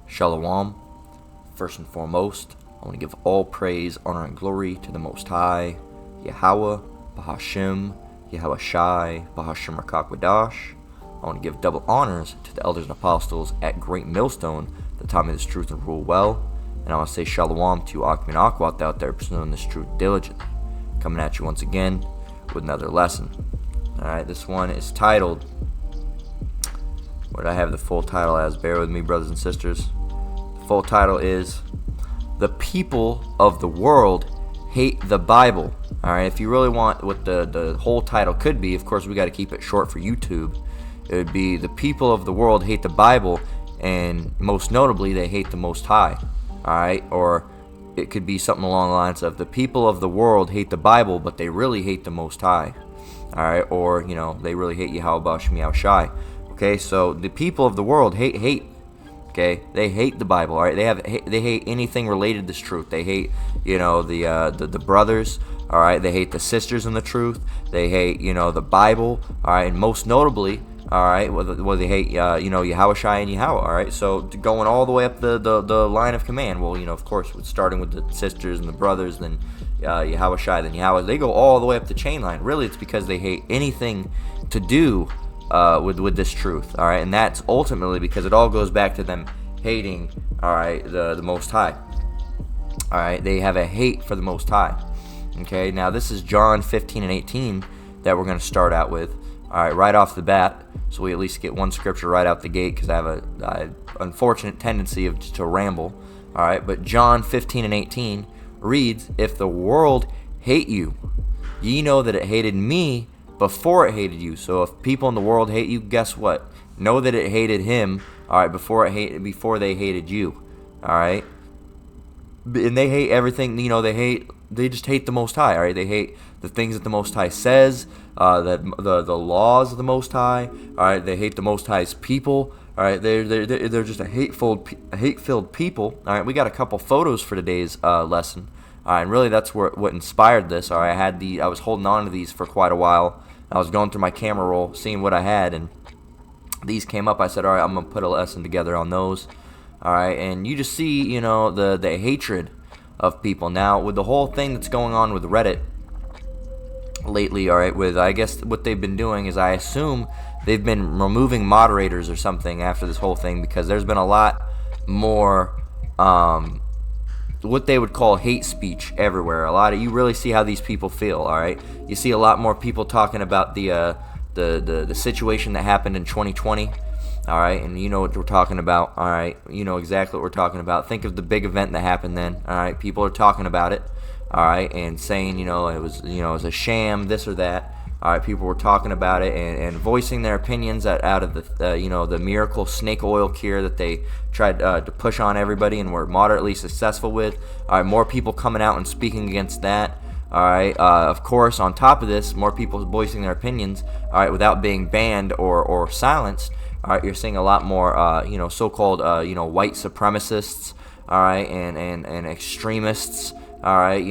Shalom. First and foremost, I want to give all praise, honor, and glory to the Most High, Yahweh, Bahashim, Yahweh Shai, Bahashim Rakakwadash. I want to give double honors to the elders and apostles at Great Millstone that taught me this truth and rule well. And I want to say shalom to you Akhman Akwat out there pursuing this truth diligently. Coming at you once again with another lesson. Alright, this one is titled, what did I have the full title as? Bear with me, brothers and sisters. The full title is The People of the World Hate the Bible. Alright, if you really want what the whole title could be, of course we got to keep it short for YouTube. It would be The People of the World Hate the Bible, and most notably they hate the Most High. Alright, or it could be something along the lines of The people of the world hate the Bible, but they really hate the Most High. Alright, or, they really hate Yahweh Bashim Yahweh Shai. Okay, so the people of the world hate. Okay, they hate the Bible. All right, they hate anything related to this truth. They hate, the brothers. All right, they hate the sisters in the truth. They hate, the Bible. All right, and most notably, all right, well they hate, Yahweh Shai and Yahweh. All right, so going all the way up the line of command. Well, of course, starting with the sisters and the brothers, then Yahweh Shai, then Yahweh. They go all the way up the chain line. Really, it's because they hate anything to do with this truth, all right, and that's ultimately because it all goes back to them hating, all right, the Most High. All right, they have a hate for the Most High. Okay, now this is John 15 and 18 that we're going to start out with. All right, right off the bat, so we at least get one scripture right out the gate, because I have a unfortunate tendency of to ramble. All right, but John 15 and 18 reads, "If the world hate you, ye know that it hated me before it hated you." So if people in the world hate you, guess what? Know that it hated him, all right, before they hated you, all right. And they hate everything, they just hate the Most High, all right. They hate the things that the Most High says, that the laws of the Most High, all right. They hate the Most High's people, all right. They're just a hate-filled people, all right. We got a couple photos for today's lesson. All right, and really that's what inspired this. All right, I was holding on to these for quite a while. I was going through my camera roll, seeing what I had, and these came up. I said, all right, I'm going to put a lesson together on those. All right, and you just see, the hatred of people. Now, with the whole thing that's going on with Reddit lately, all right, I guess what they've been doing is I assume they've been removing moderators or something after this whole thing, because there's been a lot more what they would call hate speech everywhere. You really see how these people feel, all right? You see a lot more people talking about the situation that happened in 2020, all right? And you know what we're talking about, all right? You know exactly what we're talking about. Think of the big event that happened then, all right? People are talking about it, all right, and saying, it was a sham, this or that. All right, people were talking about it and voicing their opinions out of the miracle snake oil cure that they tried to push on everybody and were moderately successful with. All right, more people coming out and speaking against that. All right, of course, on top of this, more people voicing their opinions. All right, without being banned or silenced. All right, you're seeing a lot more, so-called, white supremacists. All right, and extremists. All right,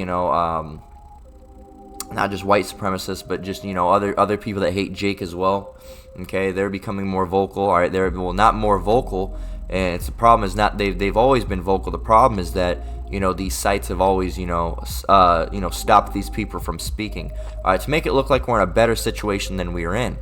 not just white supremacists, but just other people that hate Jake as well. Okay, they're becoming more vocal. All right, they're not more vocal, and the problem is not they've always been vocal. The problem is that these sites have always stopped these people from speaking. All right, to make it look like we're in a better situation than we are in.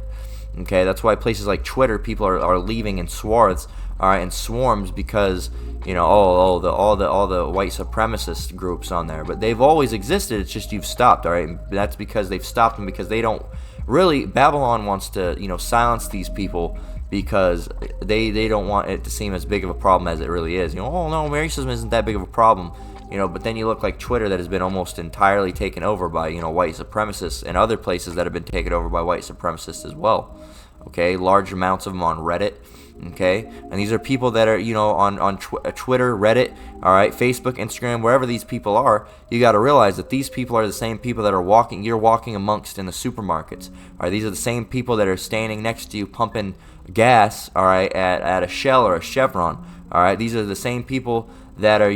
Okay, that's why places like Twitter, people are leaving in swaths, all right, in swarms, because all the white supremacist groups on there. But they've always existed. It's just you've stopped, all right. And that's because they've stopped them, because they don't really. Babylon wants to silence these people, because they don't want it to seem as big of a problem as it really is. Oh no, racism isn't that big of a problem. But then you look like Twitter, that has been almost entirely taken over by white supremacists, and other places that have been taken over by white supremacists as well. Okay, large amounts of them on Reddit. Okay, and these are people that are on Twitter, Reddit, all right, Facebook, Instagram, wherever these people are. You got to realize that these people are the same people that you're walking amongst in the supermarkets. All right, these are the same people that are standing next to you pumping gas, all right, at a Shell or a Chevron. All right, these are the same people that are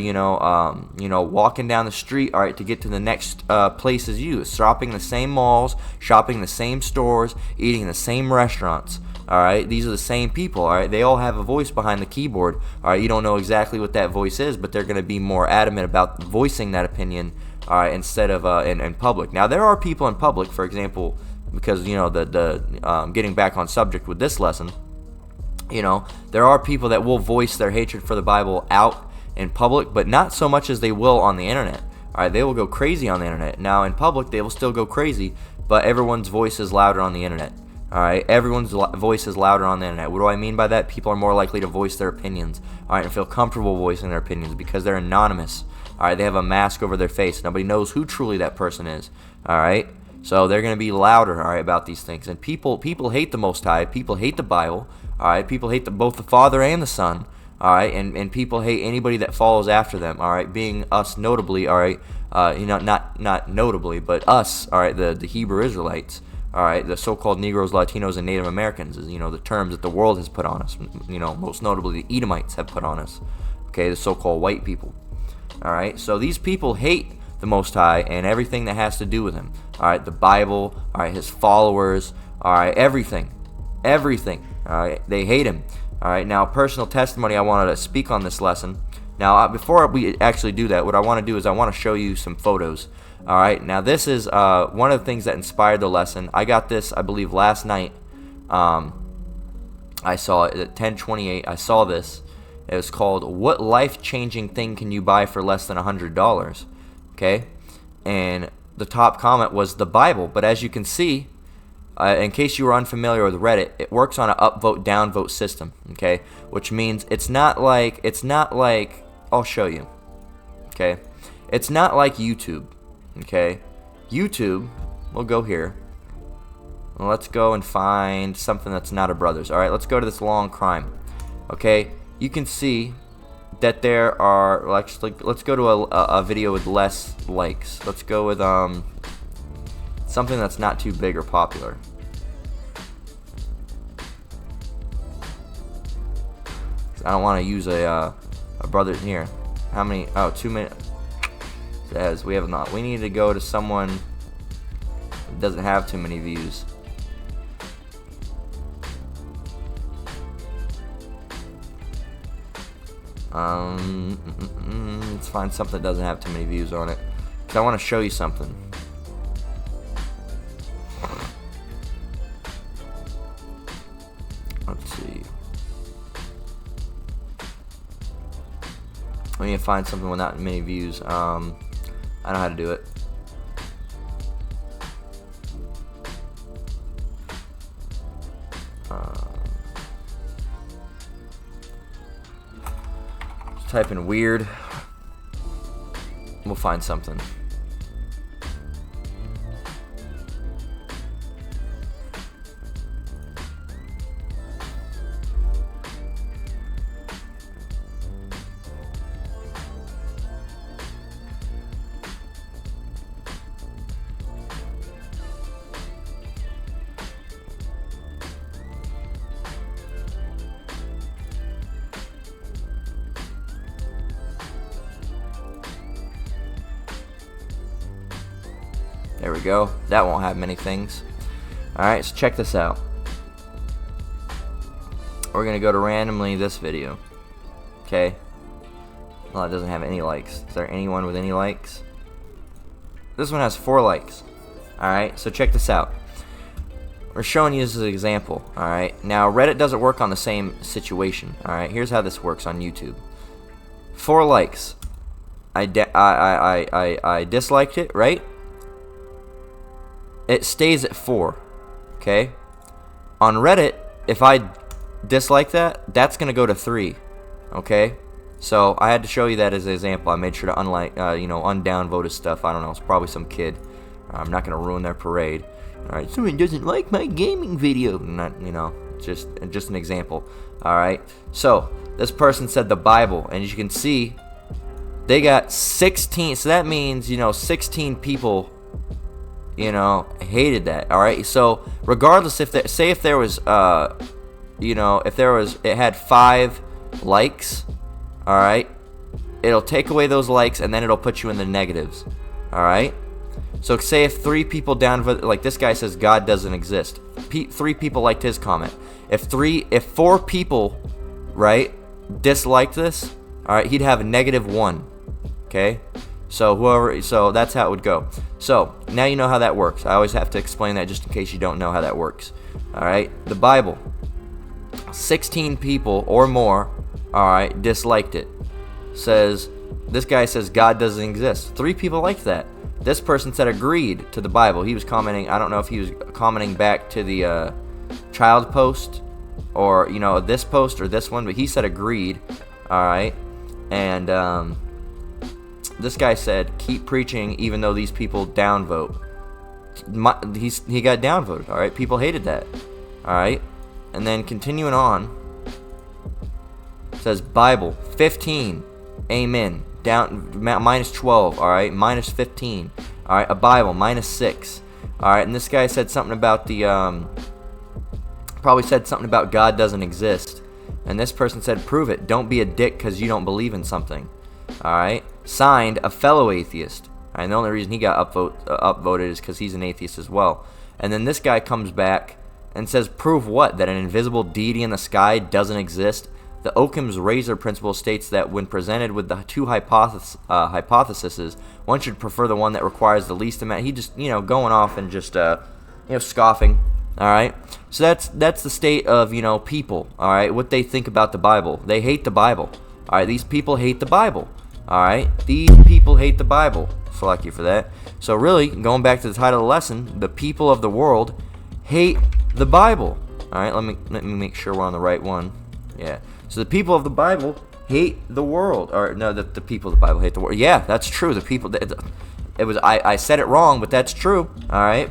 walking down the street, all right, to get to the next place as you, shopping the same malls, shopping the same stores, eating the same restaurants. All right, these are the same people. All right, they all have a voice behind the keyboard. All right, you don't know exactly what that voice is, but they're going to be more adamant about voicing that opinion. All right, instead of in public. Now there are people in public, for example, because the getting back on subject with this lesson, there are people that will voice their hatred for the Bible out in public, but not so much as they will on the internet. All right, they will go crazy on the internet. Now in public, they will still go crazy, but everyone's voice is louder on the internet. All right, everyone's voice is louder on the internet. What do I mean by that? People are more likely to voice their opinions, all right, and feel comfortable voicing their opinions because they're anonymous. All right, they have a mask over their face. Nobody knows who truly that person is. All right, so they're going to be louder, all right, about these things. And people hate the Most High. People hate the Bible. All right, people hate both the Father and the Son. All right, and people hate anybody that follows after them. All right, being us notably. All right, not notably, but us. All right, the Hebrew Israelites. All right, the so-called Negroes, Latinos, and Native Americans is the terms that the world has put on us. Most notably the Edomites have put on us. Okay, the so-called white people. All right, so these people hate the Most High and everything that has to do with Him. All right, the Bible. All right, His followers. All right, everything. All right, they hate Him. All right, now personal testimony. I wanted to speak on this lesson. Now, before we actually do that, what I want to do is I want to show you some photos. All right, now this is one of the things that inspired the lesson. I got this, I believe, last night. I saw it at 10:28. I saw this. It was called "What Life-Changing Thing Can You Buy for Less Than $100?" Okay, and the top comment was the Bible. But as you can see, in case you were unfamiliar with Reddit, it works on an upvote downvote system. Okay, which means it's not like I'll show you. Okay, it's not like YouTube. Okay, YouTube. We'll go here. Well, let's go and find something that's not a brother's. All right, let's go to this long crime. Okay, you can see that there are. Let's go to a video with less likes. Let's go with something that's not too big or popular. I don't want to use a brother here. How many? Oh, 2 minutes. Says we have not. We need to go to someone that doesn't have too many views. Let's find something that doesn't have too many views on it. Because I want to show you something. Let's see. I need to find something with not many views. I know how to do it. Just type in weird. We'll find something. There we go. That won't have many things. Alright, so check this out. We're going to go to randomly this video. Okay. Well, it doesn't have any likes. Is there anyone with any likes? This one has 4 likes. Alright, so check this out. We're showing you this as an example. Alright, now Reddit doesn't work on the same situation. Alright, here's how this works on YouTube. 4 likes. I disliked it, right? It stays at 4. Okay? On Reddit, if I dislike that, that's going to go to 3. Okay? So I had to show you that as an example. I made sure to undownvote his stuff. I don't know. It's probably some kid. I'm not going to ruin their parade. Alright, someone doesn't like my gaming video. Not, just an example. Alright? So, this person said the Bible. And as you can see, they got 16. So that means, 16 people hated that. All right, so regardless, if it had 5 likes, all right, it'll take away those likes and then it'll put you in the negatives. All right, so say if 3 people downvote, like this guy says God doesn't exist, 3 people liked his comment, If 4 people, right, disliked this, all right, he'd have a -1. Okay, so that's how it would go. So now you know how that works. I always have to explain that just in case you don't know how that works. All right, the Bible, 16 people or more, all right, disliked it. This guy says God doesn't exist. 3 people liked that. This person said agreed to the Bible. He was commenting. I don't know if he was commenting back to the child post, or this post or this one, but he said agreed. All right, and this guy said keep preaching even though these people downvote. He got downvoted. All right, people hated that. All right, and then continuing on, says Bible 15, amen, down -12. All right, -15. All right, a Bible -6. All right, and this guy said something about probably said something about God doesn't exist. And this person said, prove it. Don't be a dick because you don't believe in something. All right. Signed, a fellow atheist. And the only reason he got upvoted is because he's an atheist as well. And then this guy comes back and says, prove what? That an invisible deity in the sky doesn't exist? The Occam's razor principle states that when presented with the 2 hypotheses, one should prefer the one that requires the least amount. He just, going off and just, scoffing. All right, so that's the state of people. All right, what they think about the Bible. They hate the Bible. All right, these people hate the Bible. All right, these people hate the Bible. Fuck you for that. So really, going back to the title of the lesson, the people of the world hate the Bible. All right, let me make sure we're on the right one. Yeah. So the people of the Bible hate the world, or no, the people of the Bible hate the world. Yeah, that's true. The people. I said it wrong, but that's true. All right.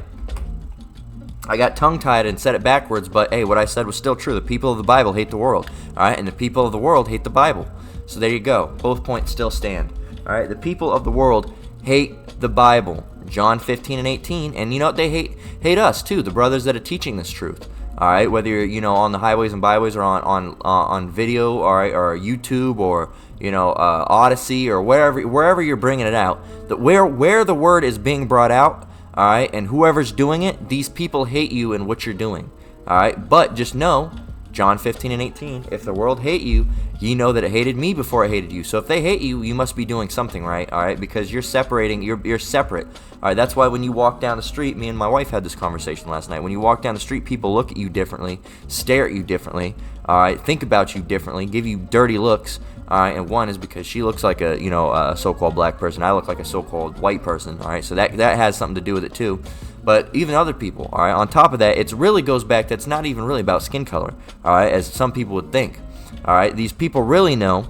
I got tongue-tied and said it backwards, but hey, what I said was still true. The people of the Bible hate the world, all right? And the people of the world hate the Bible. So there you go. Both points still stand, all right? The people of the world hate the Bible. John 15 and 18, and you know what? They hate us too, the brothers that are teaching this truth, all right? Whether you're on the highways and byways or on video, all right, or YouTube or Odyssey or wherever you're bringing it out, that where the word is being brought out. All right, and whoever's doing it, these people hate you and what you're doing. All right, but just know, John 15 and 18, if the world hate you, ye know that it hated me before it hated you. So if they hate you, you must be doing something right. All right, because you're separating, you're separate. All right, that's why when you walk down the street, me and my wife had this conversation last night. When you walk down the street, people look at you differently, stare at you differently. All right, think about you differently, give you dirty looks. All right, and one is because she looks like a a so-called black person. I look like a so-called white person. All right, so that has something to do with it too. But even other people. All right, on top of that, it really goes back. That's not even really about skin color. All right, as some people would think. All right, these people really know.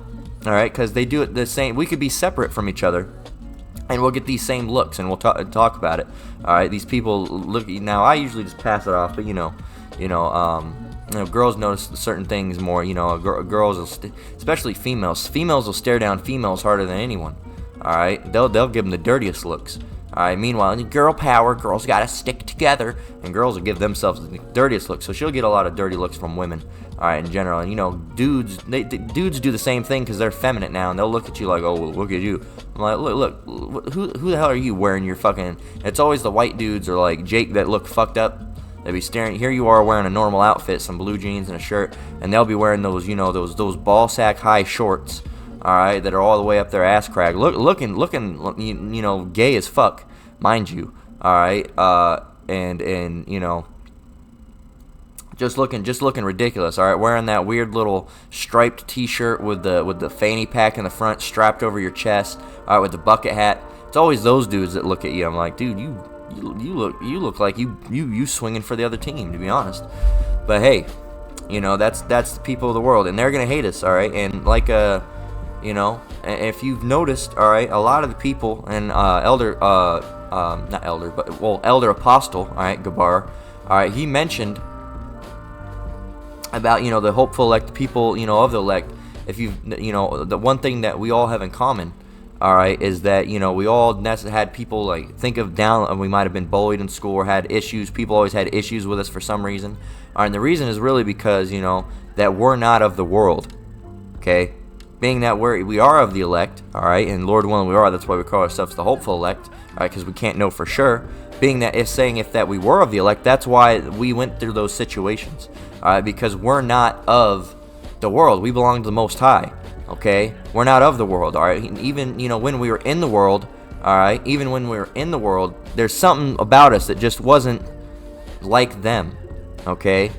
All right, because they do it the same. We could be separate from each other, and we'll get these same looks, and we'll talk about it. All right, these people look. Now I usually just pass it off, but girls notice certain things more. Girls, especially females. Females will stare down females harder than anyone. All right, they'll give them the dirtiest looks. All right. Meanwhile, girl power, girls gotta stick together, and girls will give themselves the dirtiest looks. So she'll get a lot of dirty looks from women. All right, in general, and dudes, dudes do the same thing because they're feminine now, and they'll look at you like, oh, well, look at you. I'm like, look, who the hell are you wearing your fucking? It's always the white dudes or like Jake that look fucked up. They'll be staring. Here you are wearing a normal outfit, some blue jeans and a shirt, and they'll be wearing those, those ball sack high shorts, all right, that are all the way up their ass crack, looking, gay as fuck, mind you, all right, and just looking ridiculous, all right, wearing that weird little striped T-shirt with the fanny pack in the front, strapped over your chest, all right, with the bucket hat. It's always those dudes that look at you. I'm like, dude, you look like you swinging for the other team, to be honest. But hey, that's the people of the world, and they're gonna hate us, all right. And like if you've noticed, all right, a lot of the people and elder apostle, all right, Gabar, all right, he mentioned about the hopeful elect, people of the elect. If the one thing that we all have in common, all right, is that we all had people like think of down, and we might have been bullied in school or had issues. People always had issues with us for some reason. All right, and the reason is really because that we're not of the world. Okay, being that we are of the elect. All right, and Lord willing we are. That's why we call ourselves the hopeful elect. All right, because we can't know for sure. being that it's saying if that we were of the elect, that's why we went through those situations. All right, because we're not of the world. We belong to the Most High. Okay, we're not of the world. All right, even when we were in the world. All right, even when we were in the world, there's something about us that just wasn't like them. Okay,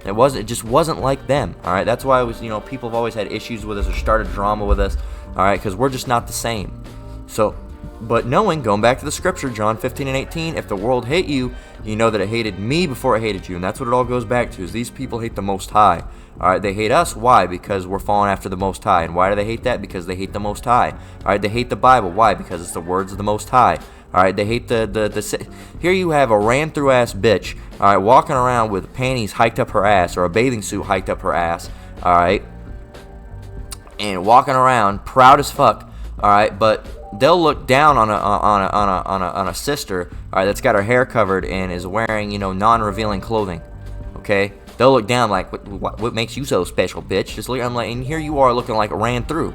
it just wasn't like them. All right, that's why people have always had issues with us or started drama with us. All right, because we're just not the same. So, but going back to the scripture, John 15:18, if the world hate you, you know that it hated me before it hated you. And that's what it all goes back to, is these people hate the Most High. All right, they hate us. Why? Because we're following after the Most High. And why do they hate that? Because they hate the Most High. All right, they hate the Bible. Why? Because it's the words of the Most High. All right, they hate the here you have a ran-through ass bitch, all right, walking around with panties hiked up her ass or a bathing suit hiked up her ass, all right, and walking around proud as fuck, all right, but they'll look down on a sister, all right, that's got her hair covered and is wearing non-revealing clothing, okay. They'll look down like, what makes you so special, bitch? Just look, I'm like, and here you are looking like a ran through,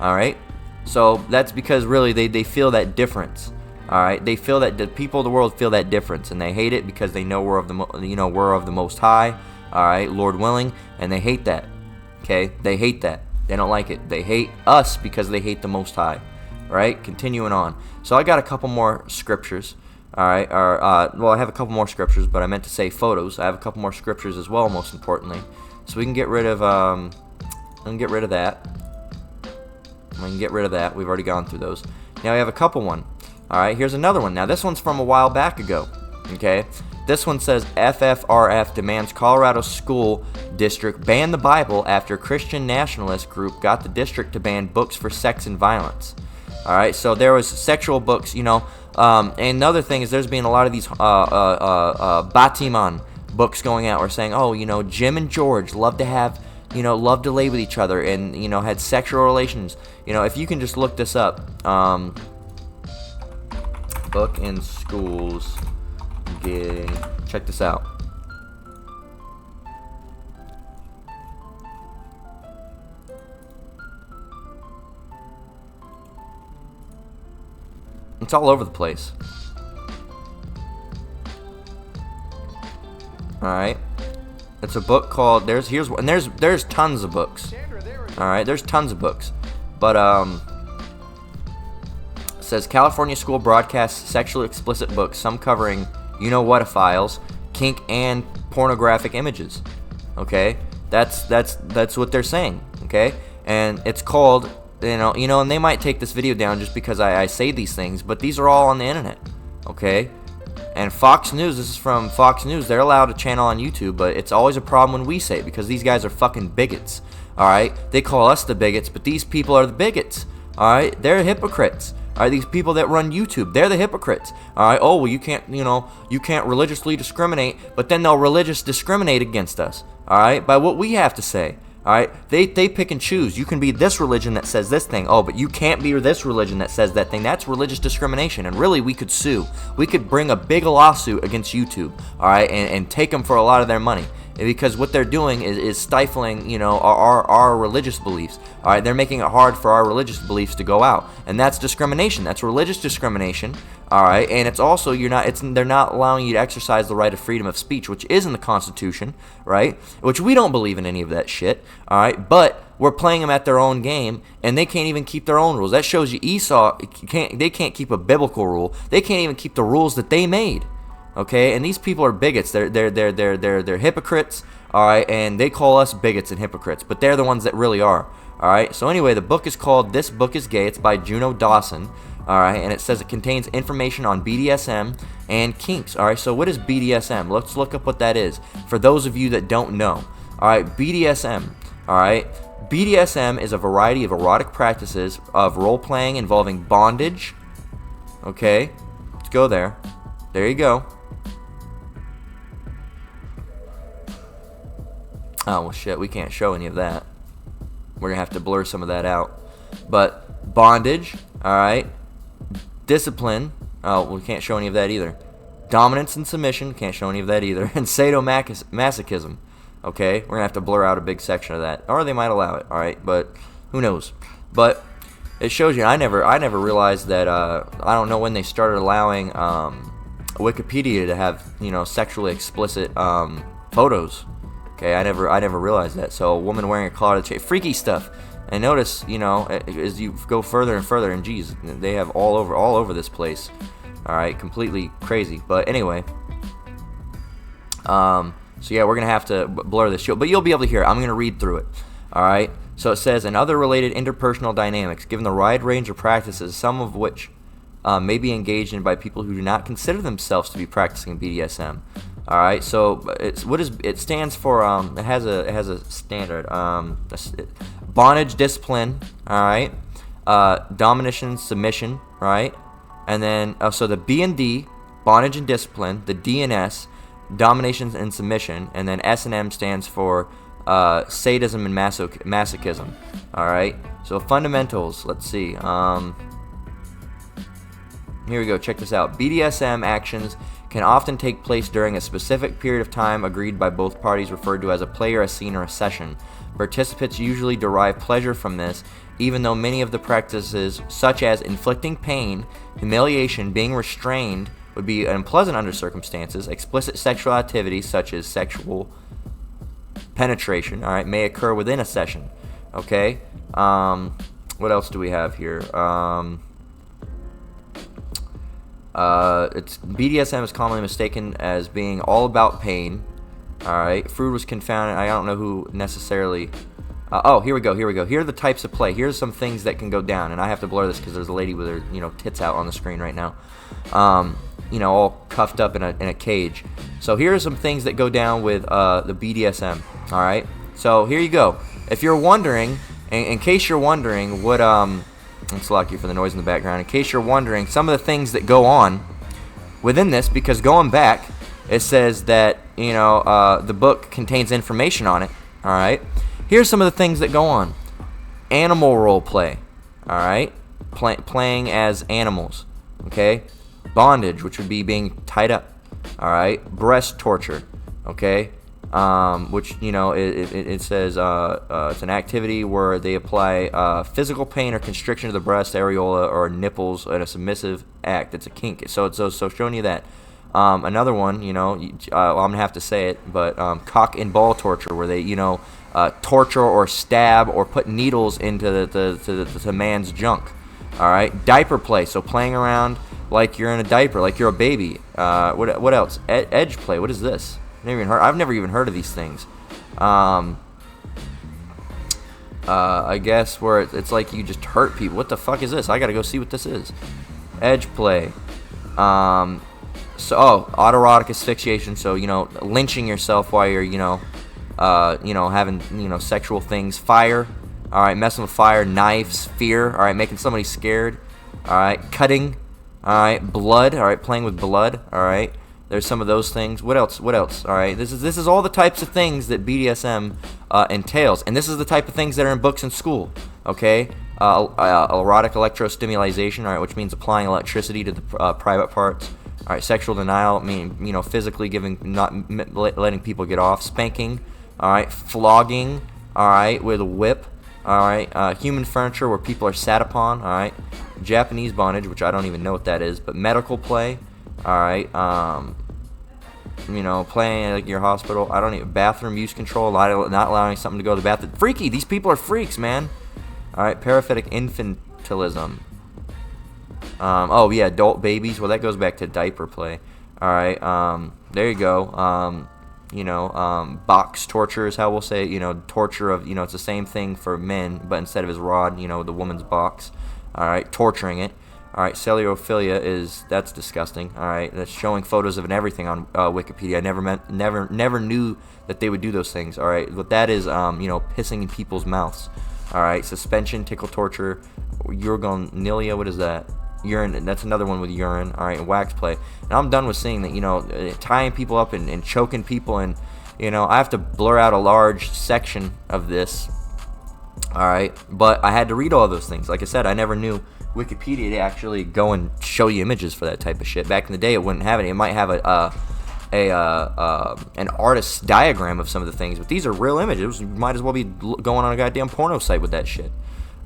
all right. So that's because really they feel that difference, all right. They feel that the people of the world feel that difference, and they hate it because they know we're of the Most High, all right, Lord willing, and they hate that, okay. They hate that. They don't like it. They hate us because they hate the Most High, right? Continuing on. So I got a couple more scriptures. All right, well, I have a couple more scriptures, but I meant to say photos. I have a couple more scriptures as well, most importantly. So we can get rid of, that. We can get rid of that. We've already gone through those. Now we have a couple one. All right, here's another one. Now this one's from a while back ago, okay? This one says FFRF demands Colorado school district ban the Bible after Christian nationalist group got the district to ban books for sex and violence. All right, so there was sexual books, and another thing is there's been a lot of these Batiman books going out or saying, oh, Jim and George love to lay with each other and, had sexual relations. If you can just look this up, book in schools, check this out. It's all over the place. All right, it's a book called there's tons of books. All right, there's tons of books, but it says California school broadcasts sexually explicit books, some covering what-a-files, kink, and pornographic images. Okay, that's what they're saying. Okay, and it's called. And they might take this video down just because I say these things, but these are all on the internet, okay? And Fox News, this is from Fox News, they're allowed a channel on YouTube, but it's always a problem when we say it because these guys are fucking bigots, all right? They call us the bigots, but these people are the bigots, all right? They're hypocrites. All right, these people that run YouTube, they're the hypocrites. All right, oh, well, you can't religiously discriminate, but then they'll discriminate against us, all right, by what we have to say. All right, they pick and choose. You can be this religion that says this thing. Oh, but you can't be this religion that says that thing. That's religious discrimination. And really, we could sue. We could bring a big lawsuit against YouTube. All right, and take them for a lot of their money. Because what they're doing is stifling, our religious beliefs. All right, they're making it hard for our religious beliefs to go out, and that's discrimination. That's religious discrimination. All right, and it's also they're not allowing you to exercise the right of freedom of speech, which is in the Constitution, right? Which we don't believe in any of that shit. All right, but we're playing them at their own game, and they can't even keep their own rules. That shows you Esau they can't keep a biblical rule. They can't even keep the rules that they made. Okay, and these people are bigots. They're hypocrites. All right, and they call us bigots and hypocrites, but they're the ones that really are. All right. So anyway, the book is called "This Book Is Gay." It's by Juno Dawson. All right, and it says it contains information on BDSM and kinks. All right. So what is BDSM? Let's look up what that is for those of you that don't know. All right, BDSM. All right. BDSM is a variety of erotic practices of role playing involving bondage. Okay. Let's go there. There you go. Oh, well, shit, we can't show any of that. We're going to have to blur some of that out. But bondage, all right. Discipline, oh, we can't show any of that either. Dominance and submission, can't show any of that either. And sadomasochism, okay. We're going to have to blur out a big section of that. Or they might allow it, all right. But who knows. But it shows you, I never realized that, I don't know when they started allowing Wikipedia to have, you know, sexually explicit photos. Okay, I never realized that. So a woman wearing a collar that freaky stuff. And notice, you know, as you go further and further, and geez, they have all over this place. All right, completely crazy. But anyway, so yeah, we're gonna have to blur this show, but you'll be able to hear it. I'm gonna read through it. All right. So it says, in other related interpersonal dynamics, given the wide range of practices, some of which may be engaged in by people who do not consider themselves to be practicing BDSM. All right. So it stands for it has a standard bondage, discipline. All right. Domination, submission. Right. And then so the B and D, bondage and discipline. The D and S, domination and submission. And then S and M stands for sadism and masochism. All right. So fundamentals. Let's see. Here we go. Check this out. BDSM actions can often take place during a specific period of time agreed by both parties, referred to as a play or a scene or a session. Participants usually derive pleasure from this, even though many of the practices, such as inflicting pain, humiliation, being restrained, would be unpleasant under circumstances. Explicit sexual activities, such as sexual penetration, all right, may occur within a session. Okay. What else do we have here? It's BDSM is commonly mistaken as being all about pain. All right. Freud was confounded. I don't know who necessarily. Oh, here we go. Here are the types of play. Here's some things that can go down, and I have to blur this because there's a lady with her, you know, tits out on the screen right now. You know, all cuffed up in a cage. So here are some things that go down with the BDSM. All right. So here you go. If you're wondering, in case you're wondering what let's lock you for the noise in the background. In case you're wondering, some of the things that go on within this, because going back, it says that, you know, the book contains information on it. All right. Here's some of the things that go on. Animal role play. All right. Playing as animals. Okay. Bondage, which would be being tied up. All right. Breast torture. Okay. Which, you know, it says it's an activity where they apply physical pain or constriction to the breast, areola, or nipples in a submissive act. It's a kink. So showing you that. Another one, you know, I'm gonna have to say it, but cock and ball torture, where they, you know, torture or stab or put needles into the man's junk. All right. Diaper play. So playing around like you're in a diaper, like you're a baby. What else? Edge play. What is this? I've never even heard of these things. I guess where it's like you just hurt people. What the fuck is this? I gotta go see what this is. Edge play. Autoerotic asphyxiation. So, you know, lynching yourself while you're, you know, having, you know, sexual things. Fire. All right, messing with fire. Knives. Fear. All right, making somebody scared. All right, cutting. All right, blood. All right, playing with blood. All right. There's some of those things. What else? All right. This is all the types of things that BDSM entails, and this is the type of things that are in books in school. Okay. Erotic electrostimulation. All right, which means applying electricity to the private parts. All right. Sexual denial. I mean, you know, physically not letting people get off. Spanking. All right. Flogging. All right, with a whip. All right. Human furniture, where people are sat upon. All right. Japanese bondage, which I don't even know what that is, but medical play. All right, you know, playing at your hospital. I don't even bathroom use control, not allowing something to go to the bathroom. Freaky. These people are freaks, man. All right, paraphytic infantilism. Oh yeah, adult babies. Well, that goes back to diaper play. All right, there you go. You know, box torture is how we'll say it. You know, torture of, you know, it's the same thing for men, but instead of his rod, you know, the woman's box. All right, torturing it. All right, cellurophilia that's disgusting. All right, that's showing photos of and everything on Wikipedia. I never knew that they would do those things. All right, but that is, you know, pissing in people's mouths. All right, suspension, tickle torture, urogonilia. What is that? Urine. That's another one with urine. All right, and wax play. And I'm done with seeing that. You know, tying people up and choking people, and, you know, I have to blur out a large section of this. All right, but I had to read all those things. Like I said, I never knew Wikipedia to actually go and show you images for that type of shit. Back in the day, it wouldn't have it. It might have an artist's diagram of some of the things, but these are real images. You might as well be going on a goddamn porno site with that shit.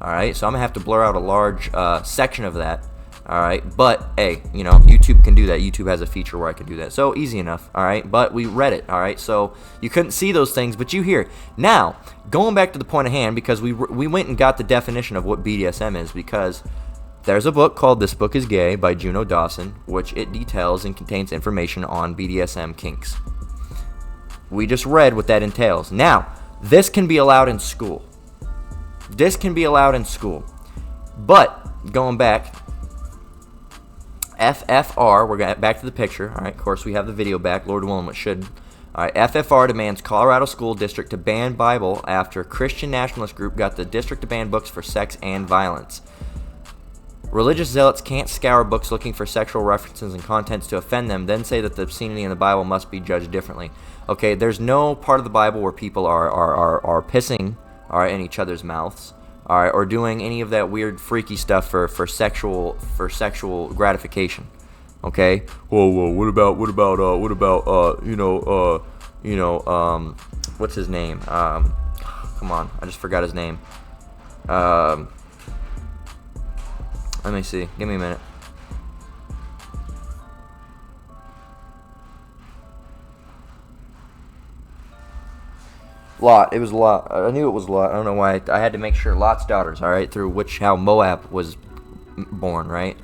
All right, so I'm gonna have to blur out a large section of that. All right, but hey, you know, YouTube can do that. YouTube has a feature where I can do that, so easy enough. All right, but we read it. All right, so you couldn't see those things, but you hear it. Now, going back to the point of hand, because we went and got the definition of what BDSM is, because there's a book called This Book is Gay by Juno Dawson, which it details and contains information on BDSM kinks. We just read what that entails. Now, this can be allowed in school. This can be allowed in school. But, going back, FFR, we're back to the picture. All right, of course, we have the video back. Lord willing, it should. All right, FFR demands Colorado school district to ban Bible after Christian nationalist group got the district to ban books for sex and violence. Religious zealots can't scour books looking for sexual references and contents to offend them, then say that the obscenity in the Bible must be judged differently. Okay, there's no part of the Bible where people are pissing, all right, in each other's mouths, all right, or doing any of that weird, freaky stuff for sexual gratification. Okay. Whoa, what about what's his name? Come on, I just forgot his name. Let me see. Give me a minute. Lot. It was Lot. I knew it was Lot. I don't know why. I had to make sure. Lot's daughters. All right, through how Moab was born. Right.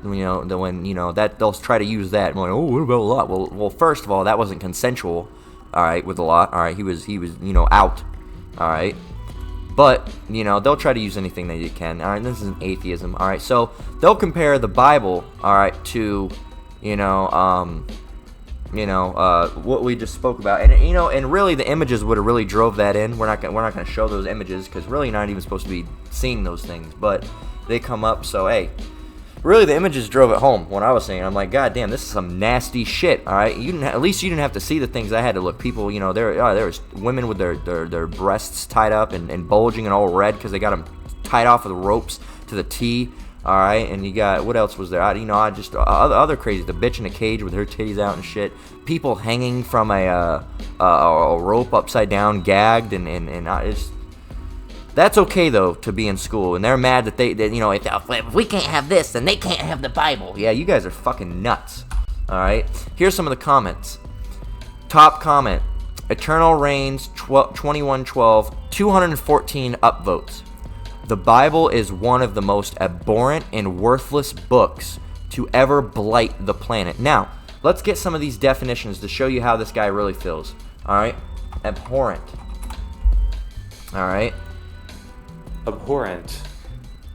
You know, when that they'll try to use that. And like, oh, what about Lot? Well, first of all, that wasn't consensual. All right, with Lot. All right, he was out. All right. But, they'll try to use anything that you can. All right, this is an atheism. All right, so they'll compare the Bible, all right, to, what we just spoke about. And, and really the images would have really drove that in. We're not gonna show those images because really you're not even supposed to be seeing those things. But they come up, so, hey. Really, the images drove it home when I was saying, I'm like, God damn, this is some nasty shit. All right, at least you didn't have to see the things I had to look. People, there was women with their breasts tied up and bulging and all red because they got them tied off with ropes to the T. All right, and you got what else was there? I just other crazy. The bitch in a cage with her titties out and shit. People hanging from a rope upside down, gagged, and I just. That's okay, though, to be in school, and they're mad that if we can't have this, then they can't have the Bible. Yeah, you guys are fucking nuts, all right? Here's some of the comments. Top comment, Eternal Reigns 2112, 214 upvotes. The Bible is one of the most abhorrent and worthless books to ever blight the planet. Now, let's get some of these definitions to show you how this guy really feels, all right? Abhorrent, all right? Abhorrent.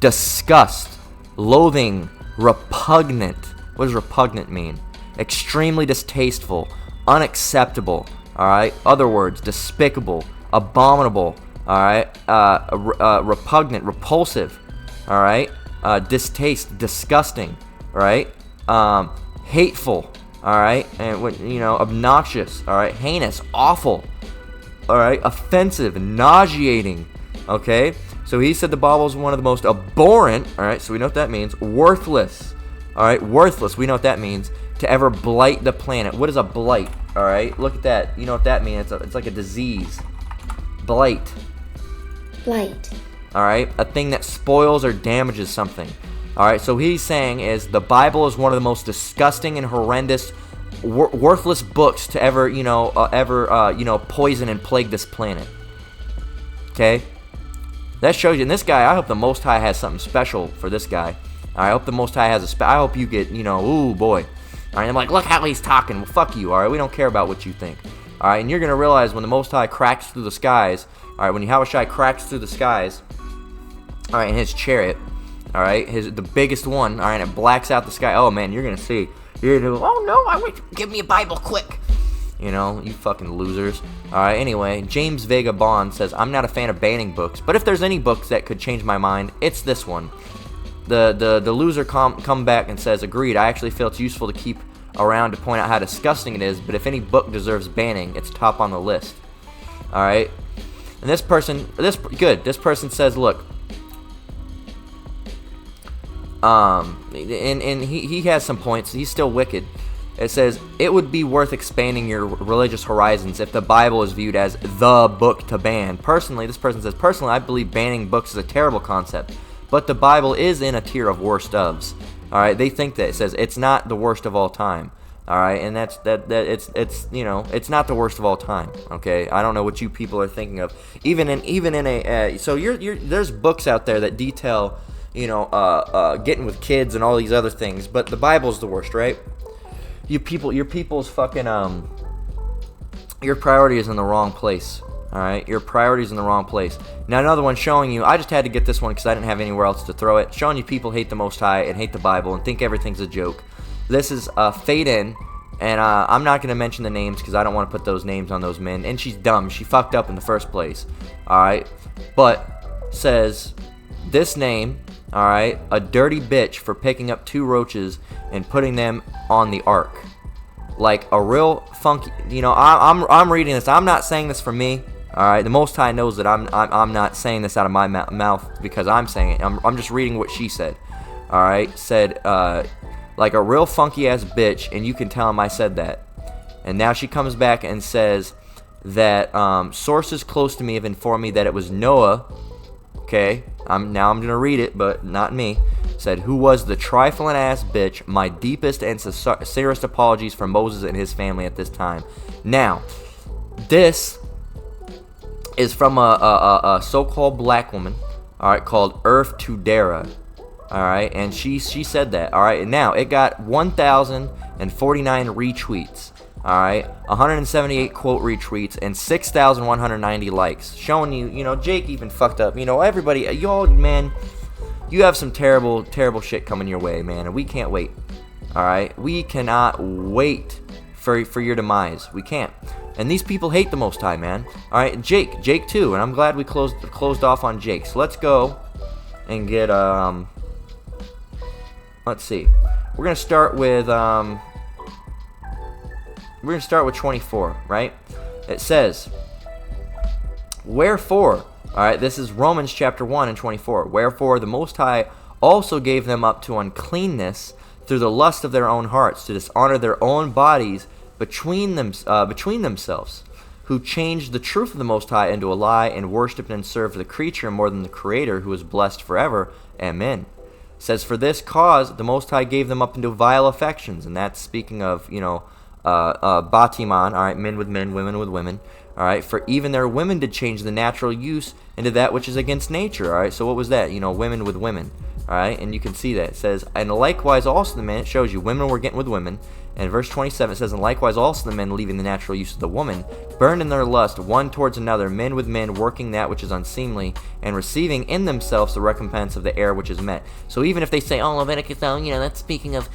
Disgust, loathing, repugnant. What does repugnant mean? Extremely distasteful, unacceptable. All right. Other words: despicable, abominable. All right. Repugnant, repulsive. All right. Distaste, disgusting. Right. Hateful. All right. And obnoxious. All right. Heinous, awful. All right. Offensive, nauseating. Okay. So he said the Bible is one of the most abhorrent, all right, so we know what that means, worthless, all right, worthless, we know what that means, to ever blight the planet. What is a blight, all right? Look at that. You know what that means? It's like a disease. Blight. Blight. All right, a thing that spoils or damages something. All right, so what he's saying is the Bible is one of the most disgusting and horrendous, worthless books to ever, poison and plague this planet. Okay? That shows you, and this guy, I hope the Most High has something special for this guy. I hope the Most High has I hope you get, ooh, boy. All right, I'm like, look how he's talking. Well, fuck you, all right? We don't care about what you think. All right, and you're going to realize when the Most High cracks through the skies, all right, when Yahushua cracks through the skies, all right, in his chariot, all right, the biggest one, all right, and it blacks out the sky. Oh, man, you're going to see. You're going to go, oh, no, give me a Bible quick. You fucking losers. Alright, anyway, James Vega Bond says, I'm not a fan of banning books, but if there's any books that could change my mind, it's this one. The loser come back and says, agreed, I actually feel it's useful to keep around to point out how disgusting it is, but if any book deserves banning, it's top on the list. Alright? And this person says, look, and he has some points, he's still wicked. It says, it would be worth expanding your religious horizons if the Bible is viewed as the book to ban. Personally, this person says, I believe banning books is a terrible concept, but the Bible is in a tier of worst ofs. All right, they think that it says it's not the worst of all time. All right, and that's it's you know, it's not the worst of all time. Okay, I don't know what you people are thinking of. Even in a so you're there's books out there that detail, you know, getting with kids and all these other things, but the Bible's the worst, right? Your people's fucking your priority is in the wrong place. All right, your priority's in the wrong place. Now another one showing you, I just had to get this one because I didn't have anywhere else to throw it. Showing you people hate the Most High and hate the Bible and think everything's a joke. This is Fade In, and I'm not going to mention the names because I don't want to put those names on those men. And she's dumb. She fucked up in the first place. All right, but says this name, all right, a dirty bitch for picking up 2 roaches and putting them on the ark. Like a real funky, you know. I'm reading this. I'm not saying this for me. All right, the Most High knows that I'm not saying this out of my mouth because I'm saying it. I'm just reading what she said. All right, said like a real funky ass bitch, and you can tell him I said that. And now she comes back and says that sources close to me have informed me that it was Noah. Okay, I'm gonna read it, but not me. Said, who was the trifling ass bitch. My deepest and sincerest apologies for Moses and his family at this time. Now, this is from a so-called black woman, all right, called Earth Tudera, all right, and she said that, all right, and now it got 1,049 retweets, all right, 178 quote retweets, and 6,190 likes, showing you, you know, Jake even fucked up, you know, everybody, y'all, man, you have some terrible, terrible shit coming your way, man, and we can't wait, all right, we cannot wait for your demise, we can't. And these people hate the Most High, man. All right, Jake too, and I'm glad we closed off on Jake. So let's go and get let's see. We're gonna start with 24, right? It says, wherefore, all right, this is Romans chapter 1 and 24. Wherefore the Most High also gave them up to uncleanness through the lust of their own hearts, to dishonor their own bodies between themselves, who changed the truth of the Most High into a lie, and worshipped and served the creature more than the Creator, who is blessed forever. Amen. It says, for this cause the Most High gave them up into vile affections, and that's speaking of, you know, Batiman, all right, men with men, women with women, all right, for even their women did change the natural use into that which is against nature, all right, so what was that? You know, women with women, all right, and you can see that. It says, and likewise also the men, it shows you women were getting with women. And verse 27 says, and likewise also the men, leaving the natural use of the woman, burned in their lust one towards another, men with men, working that which is unseemly, and receiving in themselves the recompense of the error which is met. So even if they say, oh, Leviticus, oh, you know, that's speaking of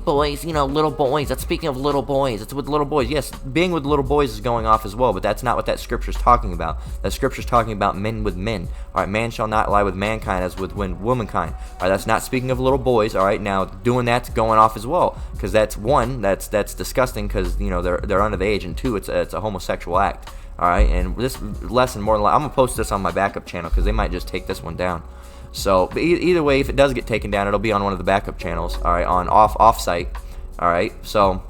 boys, you know, little boys, that's speaking of little boys, it's with little boys. Yes, being with little boys is going off as well, but that's not what that scripture's talking about. That scripture's talking about men with men. All right, man shall not lie with mankind as with womankind. All right, that's not speaking of little boys. All right, now doing that's going off as well, because that's one, that's disgusting, because you know they're under the age, and two, it's a homosexual act. All right, and this lesson, more than I'm gonna post this on my backup channel because they might just take this one down. So but either way, if it does get taken down, it'll be on one of the backup channels. All right, on off site. All right, so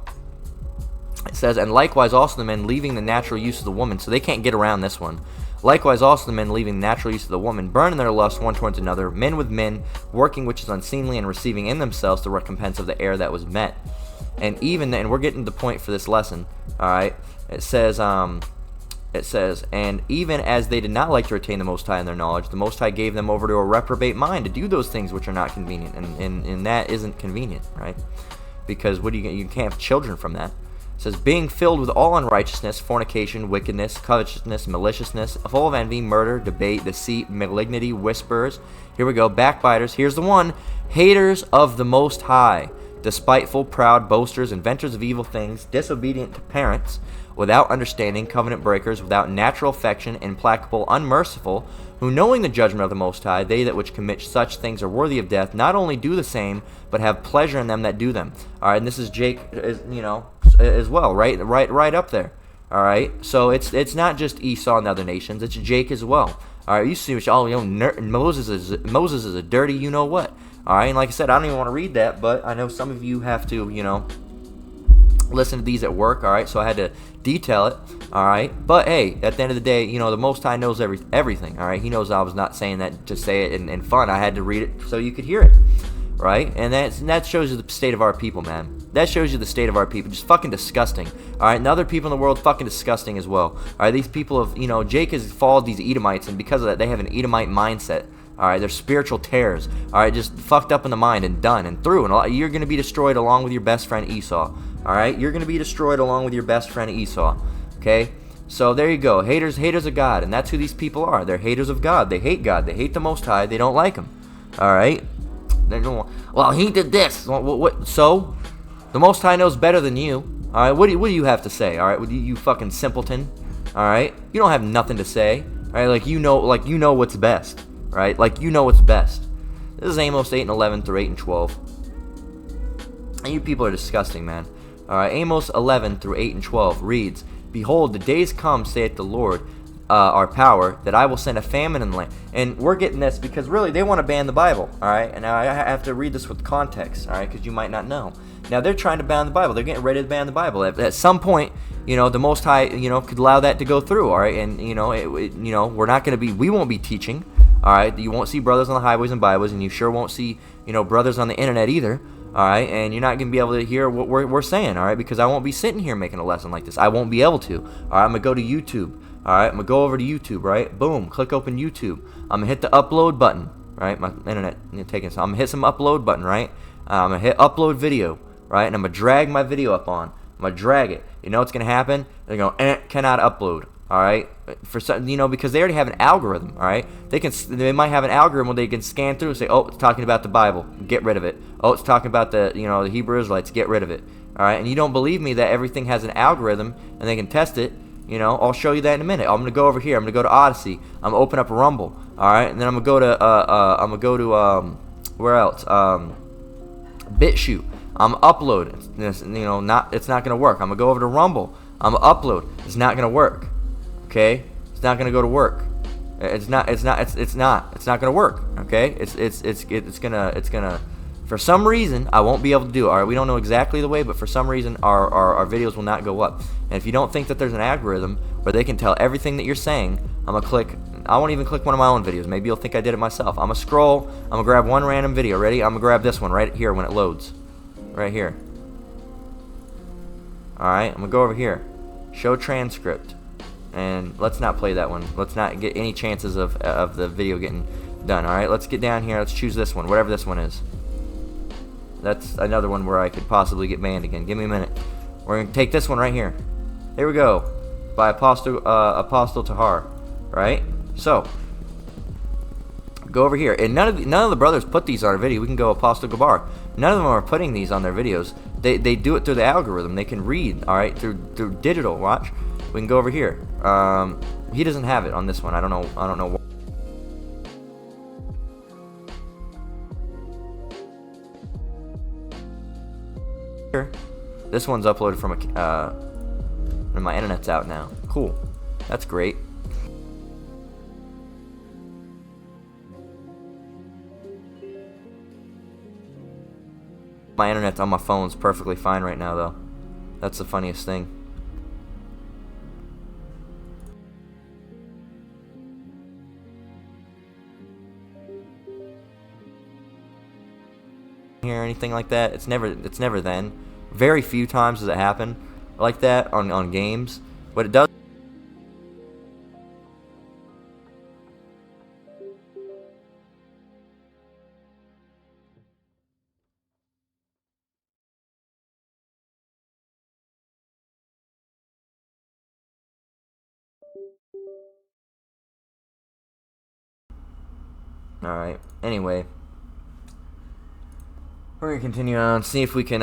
it says, and likewise also the men, leaving the natural use of the woman, so they can't get around this one. Likewise also the men, leaving the natural use of the woman, burn in their lust one towards another, men with men, working which is unseemly, and receiving in themselves the recompense of the error that was met. And even then, we're getting to the point for this lesson. All right, it says, and even as they did not like to retain the Most High in their knowledge, the Most High gave them over to a reprobate mind to do those things which are not convenient, and that isn't convenient, right? Because what do you can't have children from that. It says, being filled with all unrighteousness, fornication, wickedness, covetousness, maliciousness, full of envy, murder, debate, deceit, malignity, whisperers. Here we go, backbiters. Here's the one. Haters of the Most High, despiteful, proud, boasters, inventors of evil things, disobedient to parents, without understanding, covenant breakers, without natural affection, implacable, unmerciful, who knowing the judgment of the Most High, they that which commit such things are worthy of death, not only do the same, but have pleasure in them that do them. All right, and this is Jake, you know, as well, right up there. All right, so it's not just Esau and the other nations; it's Jake as well. All right, you see, Moses is a dirty, you know what. All right, and like I said, I don't even want to read that, but I know some of you have to, you know, listen to these at work. All right, so I had to detail it. All right, but hey, at the end of the day, you know, the Most High knows everything. All right, He knows I was not saying that to say it in fun. I had to read it so you could hear it. right? And that shows you the state of our people, man. That shows you the state of our people. Just fucking disgusting. All right, and other people in the world fucking disgusting as well. All right, these people have, Jake has followed these Edomites, and because of that, they have an Edomite mindset. All right, they're spiritual terrors. All right, just fucked up in the mind and done and through. And you're going to be destroyed along with your best friend Esau. All right, you're going to be destroyed along with your best friend Esau. Okay, so there you go. Haters of God, and that's who these people are. They're haters of God. They hate God. They hate the Most High. They don't like Him. All right. Well, he did this. What? So, the Most High knows better than you. All right. What do you have to say? All right. You fucking simpleton. All right. You don't have nothing to say. All right. Like you know what's best. Right. Like you know what's best. This is Amos 8:11 through 8:12. And you people are disgusting, man. All right. Amos 11 through 8:12 reads, "Behold, the days come, saith the Lord, our power, that I will send a famine in the land." And we're getting this because really they want to ban the Bible, all right? And now I have to read this with context, all right, because you might not know. Now they're trying to ban the Bible. They're getting ready to ban the Bible. At some point, the Most High, could allow that to go through, all right? And we're not going to be, we won't be teaching, all right? You won't see brothers on the highways and byways, and you sure won't see, brothers on the internet either. All right, and you're not going to be able to hear what we're saying, all right, because I won't be sitting here making a lesson like this. I won't be able to. All right, I'm going to go to YouTube. All right, I'm going to go over to YouTube, right? Boom, click open YouTube. I'm going to hit the upload button, right? My internet taking some. I'm going to hit some upload button, right? I'm going to hit upload video, right? And I'm going to drag my video up on. I'm going to drag it. You know what's going to happen? They're going, cannot upload. All right, for some, because they already have an algorithm. All right, they might have an algorithm where they can scan through and say, oh, it's talking about the Bible, get rid of it. Oh, it's talking about the the Hebrew Israelites, get rid of it. All right, and you don't believe me that everything has an algorithm and they can test it. I'll show you that in a minute. I'm gonna go over here. I'm gonna go to Odyssey. I'm gonna open up Rumble. All right, and then I'm gonna go to where else? BitChute. I'm uploading. This, it's not gonna work. I'm gonna go over to Rumble. I'm gonna upload. It's not gonna work. Okay, it's not gonna go to work. It's not gonna work. Okay, it's gonna. For some reason, I won't be able to do it. All right, we don't know exactly the way, but for some reason, our videos will not go up. And if you don't think that there's an algorithm where they can tell everything that you're saying, I'm gonna click. I won't even click one of my own videos. Maybe you'll think I did it myself. I'm gonna scroll. I'm gonna grab one random video. Ready? I'm gonna grab this one right here when it loads. Right here. All right, I'm gonna go over here. Show transcript. And let's not play that one. Let's not get any chances of the video getting done. All right, let's get down here. Let's choose this one, whatever this one is. That's another one where I could possibly get banned again. Give me a minute. We're gonna take this one right here. Here we go, by Apostle Tahar. Right. So go over here, and none of the brothers put these on a video. We can go Apostle Gabar. None of them are putting these on their videos. They do it through the algorithm. They can read. All right, through digital. Watch. We can go over here. He doesn't have it on this one. I don't know why. Here, this one's uploaded from and my internet's out now. Cool. That's great. My internet's on my phone's perfectly fine right now, though. That's the funniest thing. Or anything like that. It's never then. Very few times does it happen like that on games, but it does. All right. Anyway, we're gonna continue on, see if we can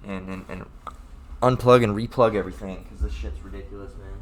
and unplug and replug everything, because this shit's ridiculous, man.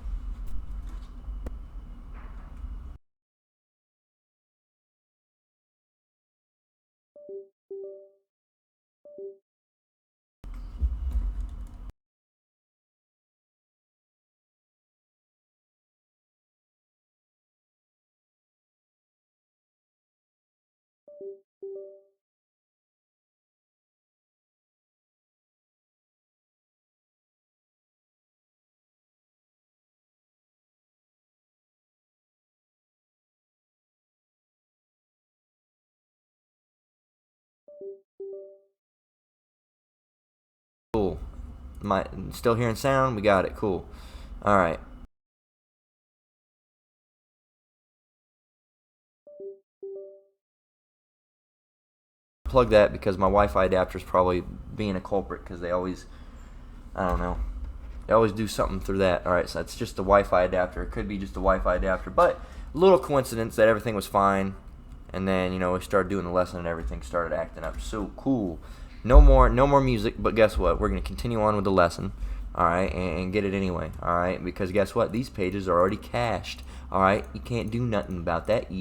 Cool. Still hearing sound? We got it. Cool. All right. Plug that because my Wi-Fi adapter is probably being a culprit because they always, I don't know, they always do something through that. All right, so that's just the Wi-Fi adapter. It could be just a Wi-Fi adapter, but a little coincidence that everything was fine, and then we started doing the lesson and everything started acting up. So cool. No more music, but guess what? We're gonna continue on with the lesson. All right, and get it anyway. All right, because guess what? These pages are already cached. All right, you can't do nothing about that.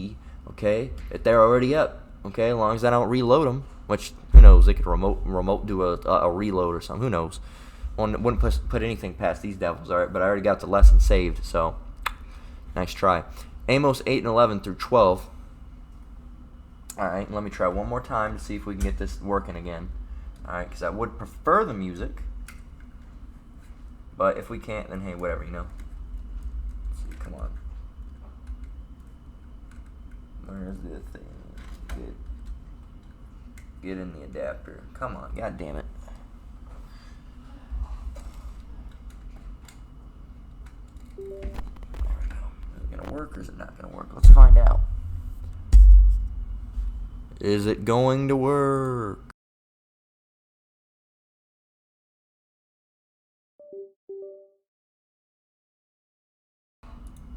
Okay, if they're already up. Okay, as long as I don't reload them, which who knows? They could remote do a reload or something. Who knows? Wouldn't put anything past these devils. All right, but I already got the lesson saved, so nice try. Amos 8:11 through 12. All right, let me try one more time to see if we can get this working again. All right, because I would prefer the music, but if we can't, then hey, whatever, Let's see, come on. Where's the thing? Get in the adapter. Come on, god damn it. There we go. Is it gonna work or is it not gonna work? Let's find out. Is it going to work?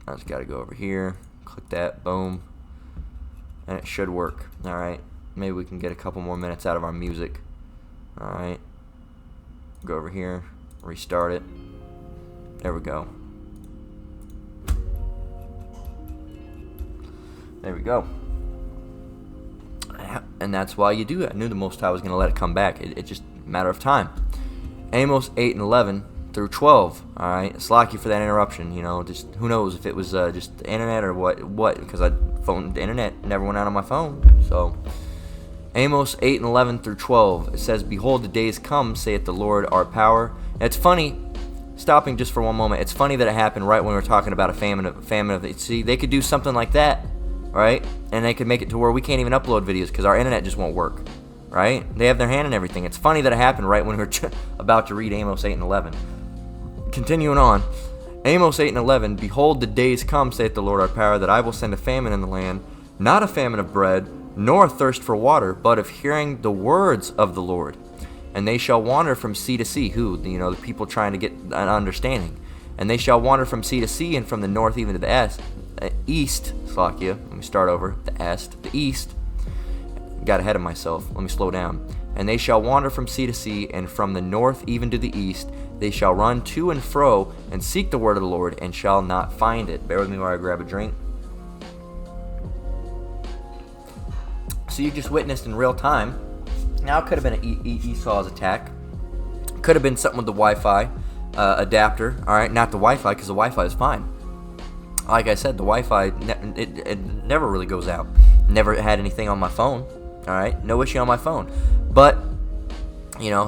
I just gotta go over here, click that, boom. And it should work. Alright. Maybe we can get a couple more minutes out of our music. Alright. Go over here. Restart it. There we go. There we go. And that's why you do it. I knew the Most High was going to let it come back. It's just a matter of time. Amos 8:11 through 12. Alright. Slack you for that interruption. Just who knows if it was just the internet or what. Because the internet never went out on my phone. So Amos 8:11 through 12. It says, "Behold, the days come, saith the Lord our power." And it's funny, stopping just for one moment, it's funny that it happened right when we were talking about a famine of see, they could do something like that, right? And they could make it to where we can't even upload videos because our internet just won't work, right? They have their hand in everything. It's funny that it happened right when we were about to read Amos 8:11. Continuing on. Amos 8:11, "Behold, the days come, saith the Lord our power, that I will send a famine in the land, not a famine of bread, nor a thirst for water, but of hearing the words of the Lord. And they shall wander from sea to sea." Who? The people trying to get an understanding. "And they shall wander from sea to sea, and from the north even to the east." Slakia. Let me start over. The east. Got ahead of myself. Let me slow down. "And they shall wander from sea to sea, and from the north even to the east. They shall run to and fro, and seek the word of the Lord, and shall not find it." Bear with me while I grab a drink. So you just witnessed in real time. Now it could have been an Esau's attack. Could have been something with the Wi-Fi adapter. All right, not the Wi-Fi, because the Wi-Fi is fine. Like I said, the Wi-Fi it never really goes out. Never had anything on my phone. All right, no issue on my phone. But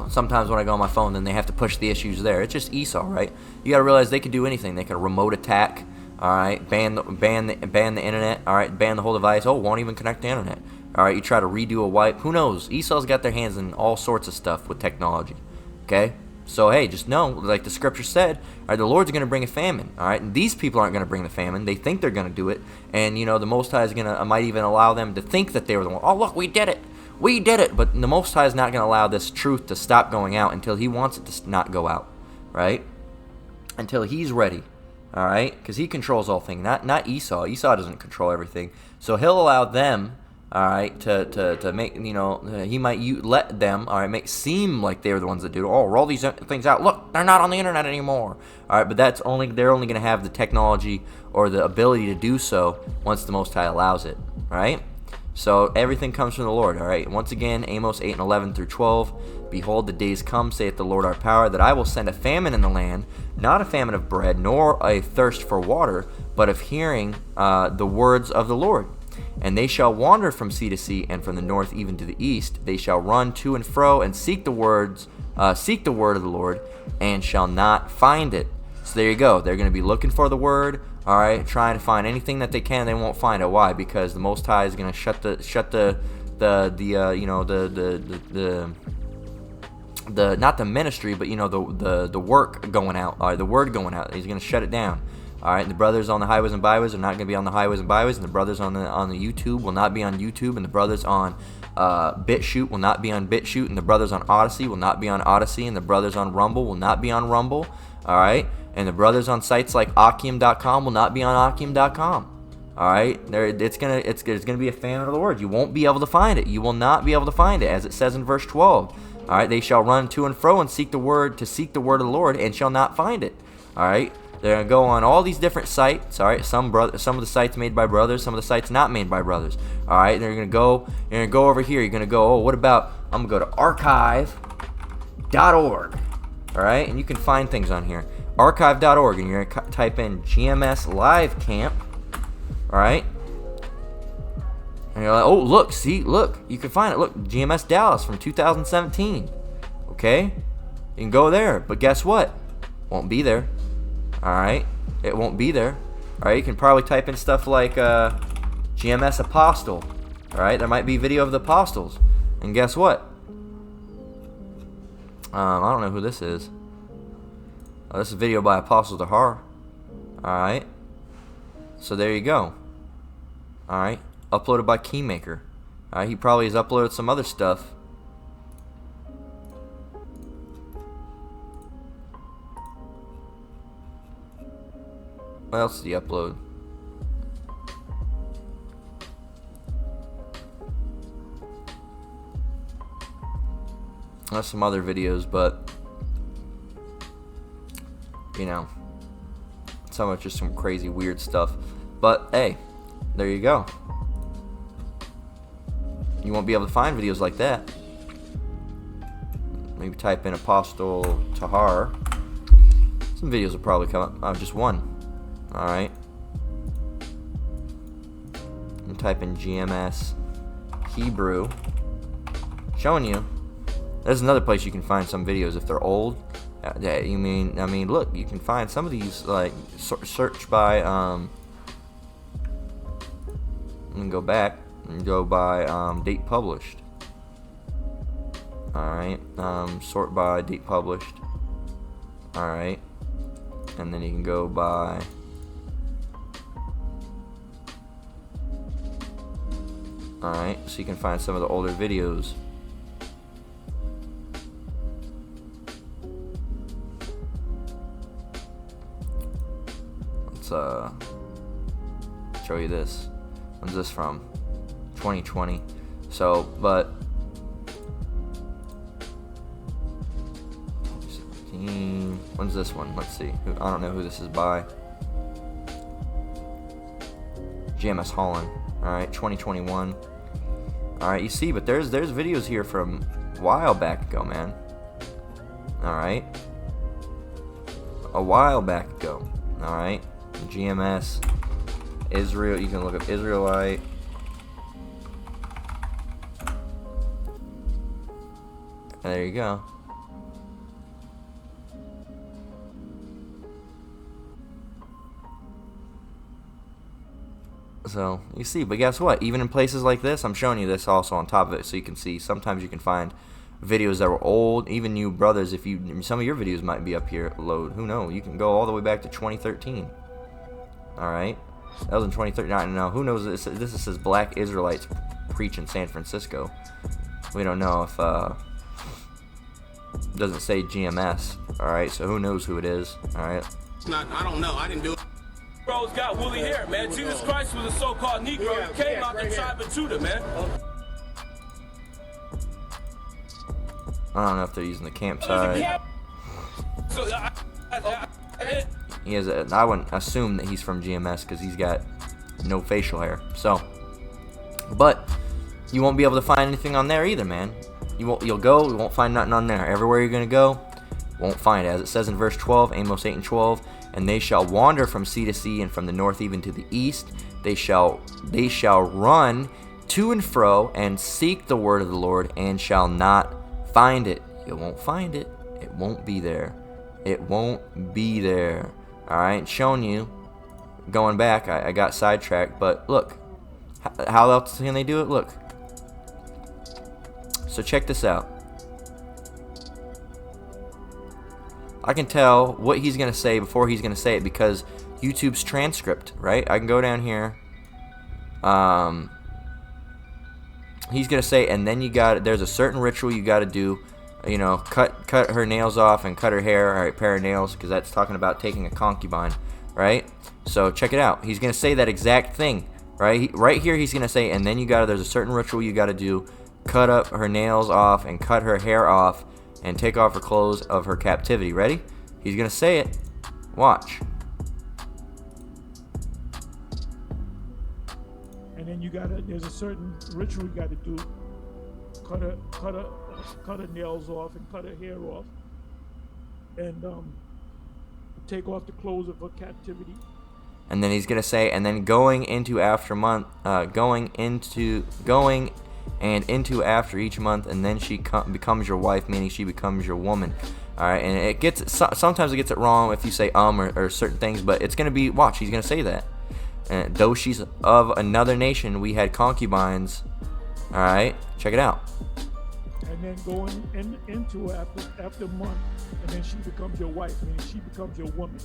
sometimes when I go on my phone, then they have to push the issues there. It's just Esau, right? You got to realize they can do anything. They can remote attack. All right, ban the internet. All right, ban the whole device. Oh, won't even connect to internet. All right, you try to redo a wipe. Who knows? Esau's got their hands in all sorts of stuff with technology. Okay, so hey, just know, like the scripture said, all right, the Lord's going to bring a famine. All right, and these people aren't going to bring the famine. They think they're going to do it, and the Most High is might even allow them to think that they were the one. Oh, look, we did it. We did it. But the Most High is not going to allow this truth to stop going out until He wants it to not go out, right? Until He's ready, all right? Because He controls all things, not Esau. Esau doesn't control everything. So He'll allow them, all right, to make, He might let them, all right, make seem like they were the ones that do it. Oh, roll these things out. Look, they're not on the internet anymore. All right, but they're only going to have the technology or the ability to do so once the Most High allows it, right? So everything comes from the Lord, all right? Once again, Amos 8:11 through 12. "Behold, the days come, saith the Lord our power, that I will send a famine in the land, not a famine of bread, nor a thirst for water, but of hearing the words of the Lord. And they shall wander from sea to sea, and from the north even to the east. They shall run to and fro, and seek the word of the Lord, and shall not find it." So there you go. They're going to be looking for the word. All right, trying to find anything that they can. They won't find it. Why? Because the Most High is going to shut the not the ministry, but the work going out, the word going out. He's going to shut it down. All right, and the brothers on the highways and byways are not going to be on the highways and byways, and the brothers on the YouTube will not be on YouTube, and the brothers on BitChute will not be on BitChute, and the brothers on Odyssey will not be on Odyssey, and the brothers on Rumble will not be on Rumble. All right, and the brothers on sites like Akim.com will not be on Akim.com. All right, it's gonna be a famine of the word. You won't be able to find it. You will not be able to find it, as it says in verse 12. All right, they shall run to and fro and seek the word of the Lord, and shall not find it. All right, they're gonna go on all these different sites. All right, some of the sites made by brothers, some of the sites not made by brothers. All right, you're gonna go over here. You're gonna go. Oh, what about? I'm gonna go to archive.org. All right, and you can find things on here. Archive.org, and you're gonna type in GMS Live Camp. All right, and you're like, oh, look, you can find it. Look, GMS Dallas from 2017. Okay, you can go there, but guess what? Won't be there. All right, it won't be there. All right, you can probably type in stuff like GMS Apostle. All right, there might be video of the apostles, and guess what? I don't know who this is. Oh, this is a video by Apostle Tahar. All right. So there you go. All right, uploaded by Keymaker. All right, he probably has uploaded some other stuff. What else did he upload? There's some other videos, but some of just some crazy weird stuff. But hey, there you go. You won't be able to find videos like that. Maybe type in Apostle Tahar. Some videos will probably come up. Oh, just one. Alright. And type in GMS Hebrew. Showing you. There's another place you can find some videos if they're old. Look, you can find some of these, like, search by, and go back and go by date published. Alright, sort by date published. Alright, and then you can go by alright, so you can find some of the older videos. Let's show you this. When's this from? 2020. So, but 2017. When's this one? Let's see. I don't know who this is by. GMS Holland. Alright, 2021. Alright, you see, but there's videos here from a while back ago, man. Alright. A while back ago. Alright. GMS Israel. You can look up Israelite. And there you go. So you see, but guess what? Even in places like this, I'm showing you this also on top of it, so you can see. Sometimes you can find videos that were old. Even you brothers, if you, some of your videos might be up here. Load. Who knows? You can go all the way back to 2013. All right, that was in 2013. I don't know. Who knows? This says Black Israelites preach in San Francisco. We don't know if it doesn't say GMS. All right, so who knows who it is? All right. It's not. I don't know. I didn't do it. Negroes got woolly hair, man. Jesus Christ was a so-called Negro. He came out the tribe of Judah, man. I don't know if they're using the campsite. He has I wouldn't assume that he's from GMS because he's got no facial hair. So, but you won't be able to find anything on there either, man. You'll go, you won't find nothing on there. Everywhere you're gonna go, won't find it. As it says in verse 12, Amos 8 and 12, and they shall wander from sea to sea, and from the north even to the east. They shall run to and fro and seek the word of the Lord, and shall not find it. You won't find it. It won't be there. It won't be there. All right, showing you. Going back, I got sidetracked, but look, how else can they do it? Look, So check this out. I can tell what he's going to say before he's going to say it because YouTube's transcript, right? I can go down here. He's going to say, and then there's a certain ritual you got to do. You know, cut her nails off and cut her hair. All right, pair of nails, because that's talking about taking a concubine, right? So check it out. He's going to say that exact thing, right? Right here he's going to say, and then there's a certain ritual you got to do. Cut up her nails off and cut her hair off and take off her clothes of her captivity. Ready? He's going to say it. Watch. And then there's a certain ritual you gotta do. Cut her nails off and cut her hair off. And take off the clothes of her captivity. And then he's going to say, and then going into after each month, and then she becomes your wife, meaning she becomes your woman. All right, and sometimes it gets it wrong if you say or certain things, but it's going to be, watch, he's going to say that. And though she's of another nation, we had concubines. All right, check it out. And then going into after a month, and then she becomes your wife, meaning she becomes your woman,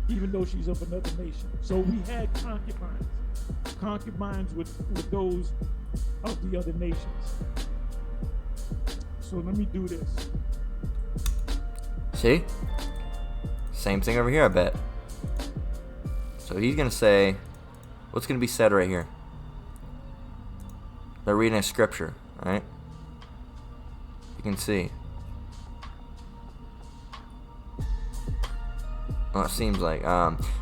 even though she's of another nation. So we had concubines with those of the other nations. So let me do this. See? Same thing over here, I bet. So he's going to say, what's going to be said right here? They're reading a scripture, right? You can see. Well, it seems like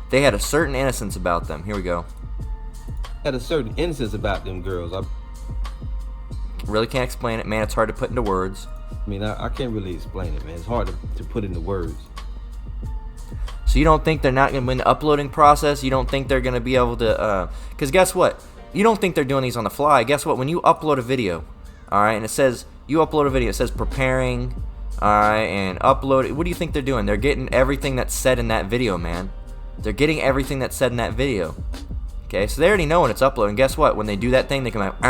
they had a certain innocence about them. Here we go. Had a certain innocence about them girls. I really can't explain it, man. It's hard to put into words. mean, I can't really explain it, man. It's hard to put into words. So you don't think they're not going to be in the uploading process? You don't think they're going to be able to, because guess what? You don't think they're doing these on the fly. Guess what? When you upload a video, all right, and it says, you upload a video, it says preparing, all right, and upload it. What do you think they're doing? They're getting everything that's said in that video, man. They're getting everything that's said in that video. Okay, so they already know when it's uploading. Guess what? When they do that thing, they come out,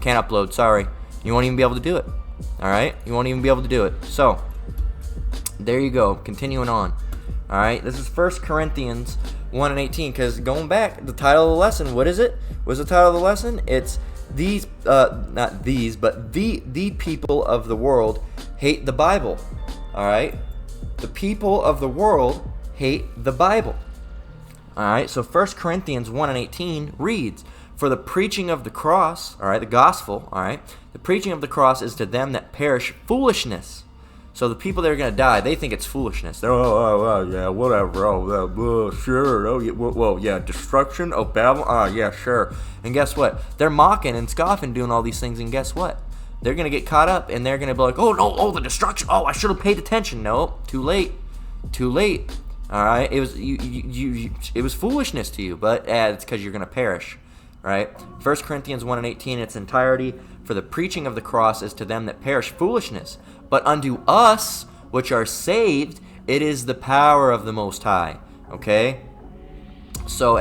can't upload, sorry. You won't even be able to do it. All right? You won't even be able to do it. So, there you go. Continuing on. All right? This is 1 Corinthians 1 and 18. Because going back, the title of the lesson, what is it? What's the title of the lesson? It's these, not these, but the people of the world hate the Bible. All right? The people of the world hate the Bible. All right? So 1 Corinthians 1 and 18 reads, for the preaching of the cross, all right, the gospel, all right, the preaching of the cross is to them that perish foolishness. So the people that are going to die, they think it's foolishness. They're, yeah, whatever, sure, yeah, destruction, Babylon, yeah, sure. And guess what? They're mocking and scoffing, doing all these things, and guess what? They're going to get caught up, and they're going to be like, the destruction, I should have paid attention. No, too late. All right, it was it was foolishness to you, but it's because you're going to perish. Right? 1 Corinthians 1 and 18 in its entirety, for the preaching of the cross is to them that perish foolishness, but unto us which are saved, it is the power of the Most High. Okay? So,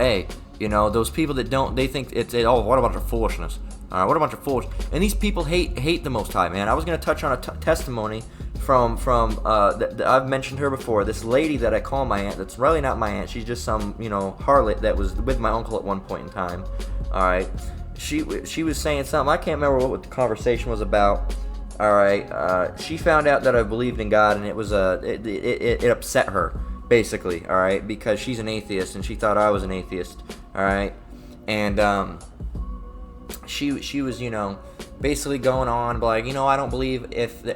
those people that don't, they think what a bunch of foolishness. All right, what a bunch of fools. And these people hate the Most High, man. I was going to touch on a testimony from I've mentioned her before. This lady that I call my aunt, that's really not my aunt. She's just some, harlot that was with my uncle at one point in time. All right, she was saying something. I can't remember what the conversation was about. All right, she found out that I believed in God, and it was it upset her basically. All right, because she's an atheist and she thought I was an atheist. All right, and she was basically going on like, I don't believe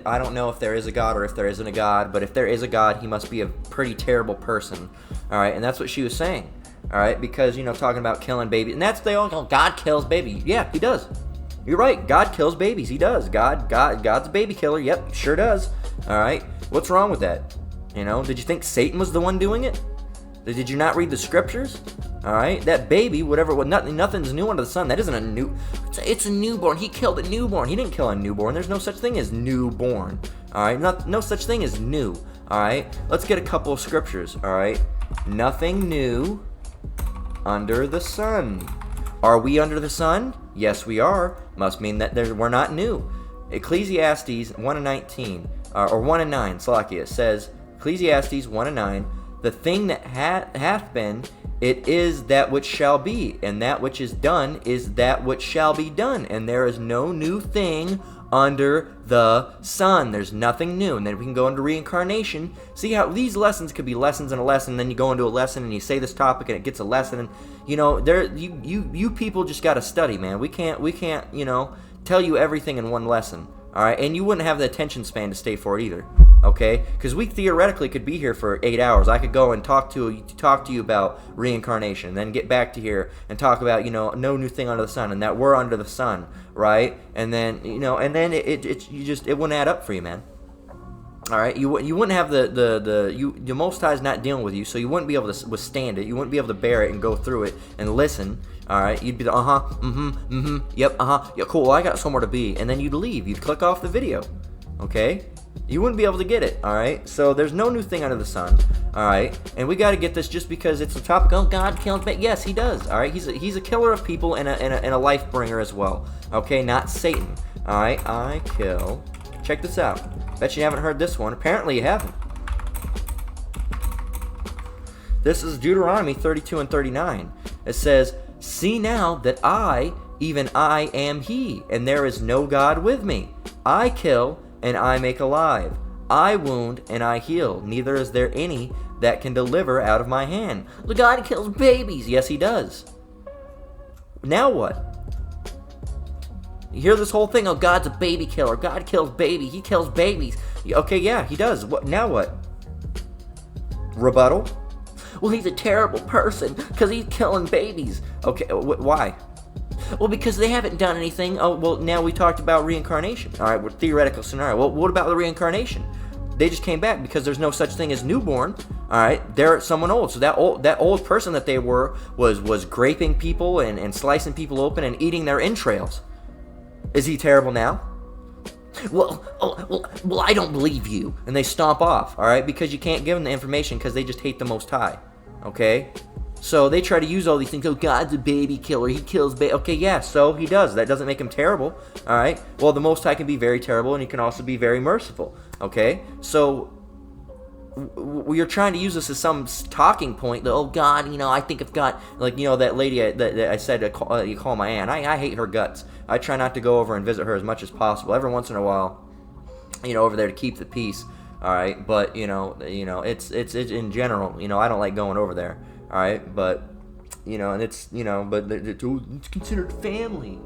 I don't know if there is a God or if there isn't a God, but if there is a God, he must be a pretty terrible person. All right, and that's what she was saying. All right, because talking about killing babies, and that's God kills babies. Yeah, he does. You're right. God kills babies. He does. God's a baby killer. Yep, sure does. All right. What's wrong with that? Did you think Satan was the one doing it? Did you not read the scriptures? All right, that baby, nothing's new under the sun. That isn't a new. It's a newborn. He killed a newborn. He didn't kill a newborn. There's no such thing as newborn. All right, no such thing as new. All right, let's get a couple of scriptures. All right, nothing new under the sun. Are we under the sun? Yes, we are. Must mean that we're not new. Ecclesiastes 1 and 19, or 1 and 9, Salakia, says, Ecclesiastes 1 and 9, the thing that hath been, it is that which shall be, and that which is done is that which shall be done, and there is no new thing under the sun. There's nothing new. And then we can go into reincarnation. See how these lessons could be lessons in a lesson, and then you go into a lesson and you say this topic and it gets a lesson, and you people just got to study, man. We can't tell you everything in one lesson. All right, and you wouldn't have the attention span to stay for it either, okay? Because we theoretically could be here for 8 hours. I could go and talk to you about reincarnation, then get back to here and talk about no new thing under the sun, and that we're under the sun, right? And then it wouldn't add up for you, man. All right, you wouldn't have the Most High is not dealing with you, so you wouldn't be able to withstand it. You wouldn't be able to bear it and go through it and listen. All right, you'd be the yep, yeah, cool. Well, I got somewhere to be, and then you'd leave. You'd click off the video, okay? You wouldn't be able to get it. All right, so there's no new thing under the sun. All right, and we got to get this just because it's a topic. Oh, God kills, but yes, he does. All right, he's a killer of people and a life bringer as well. Okay, not Satan. All right, I kill. Check this out. Bet you haven't heard this one. Apparently you haven't. This is Deuteronomy 32 and 39. It says, see now that I, even I, am he, and there is no God with me. I kill, and I make alive. I wound, and I heal. Neither is there any that can deliver out of my hand. The God kills babies. Yes, he does. Now what? You hear this whole thing, oh, God's a baby killer. God kills baby. He kills babies. Okay, yeah, he does. What? Now what? Rebuttal? Well, he's a terrible person because he's killing babies. Okay, why? Well, because they haven't done anything. Oh, well, now we talked about reincarnation. All right, theoretical scenario. Well, what about the reincarnation? They just came back because there's no such thing as newborn. All right, they're someone old. So that old person that they were was graping people and slicing people open and eating their entrails. Is he terrible now? Well, I don't believe you. And they stomp off, all right? Because you can't give them the information because they just hate the Most High, okay? So they try to use all these things. Oh, God's a baby killer. He kills baby. Okay, yeah, so he does. That doesn't make him terrible, all right? Well, the Most High can be very terrible, and he can also be very merciful, okay? So you're trying to use this as some talking point. That, oh, God, I think of God. Like, that lady that I said you call my aunt. I hate her guts. I try not to go over and visit her as much as possible. Every once in a while, over there to keep the peace. All right, but it's in general. I don't like going over there. All right, but and it's but it's considered family.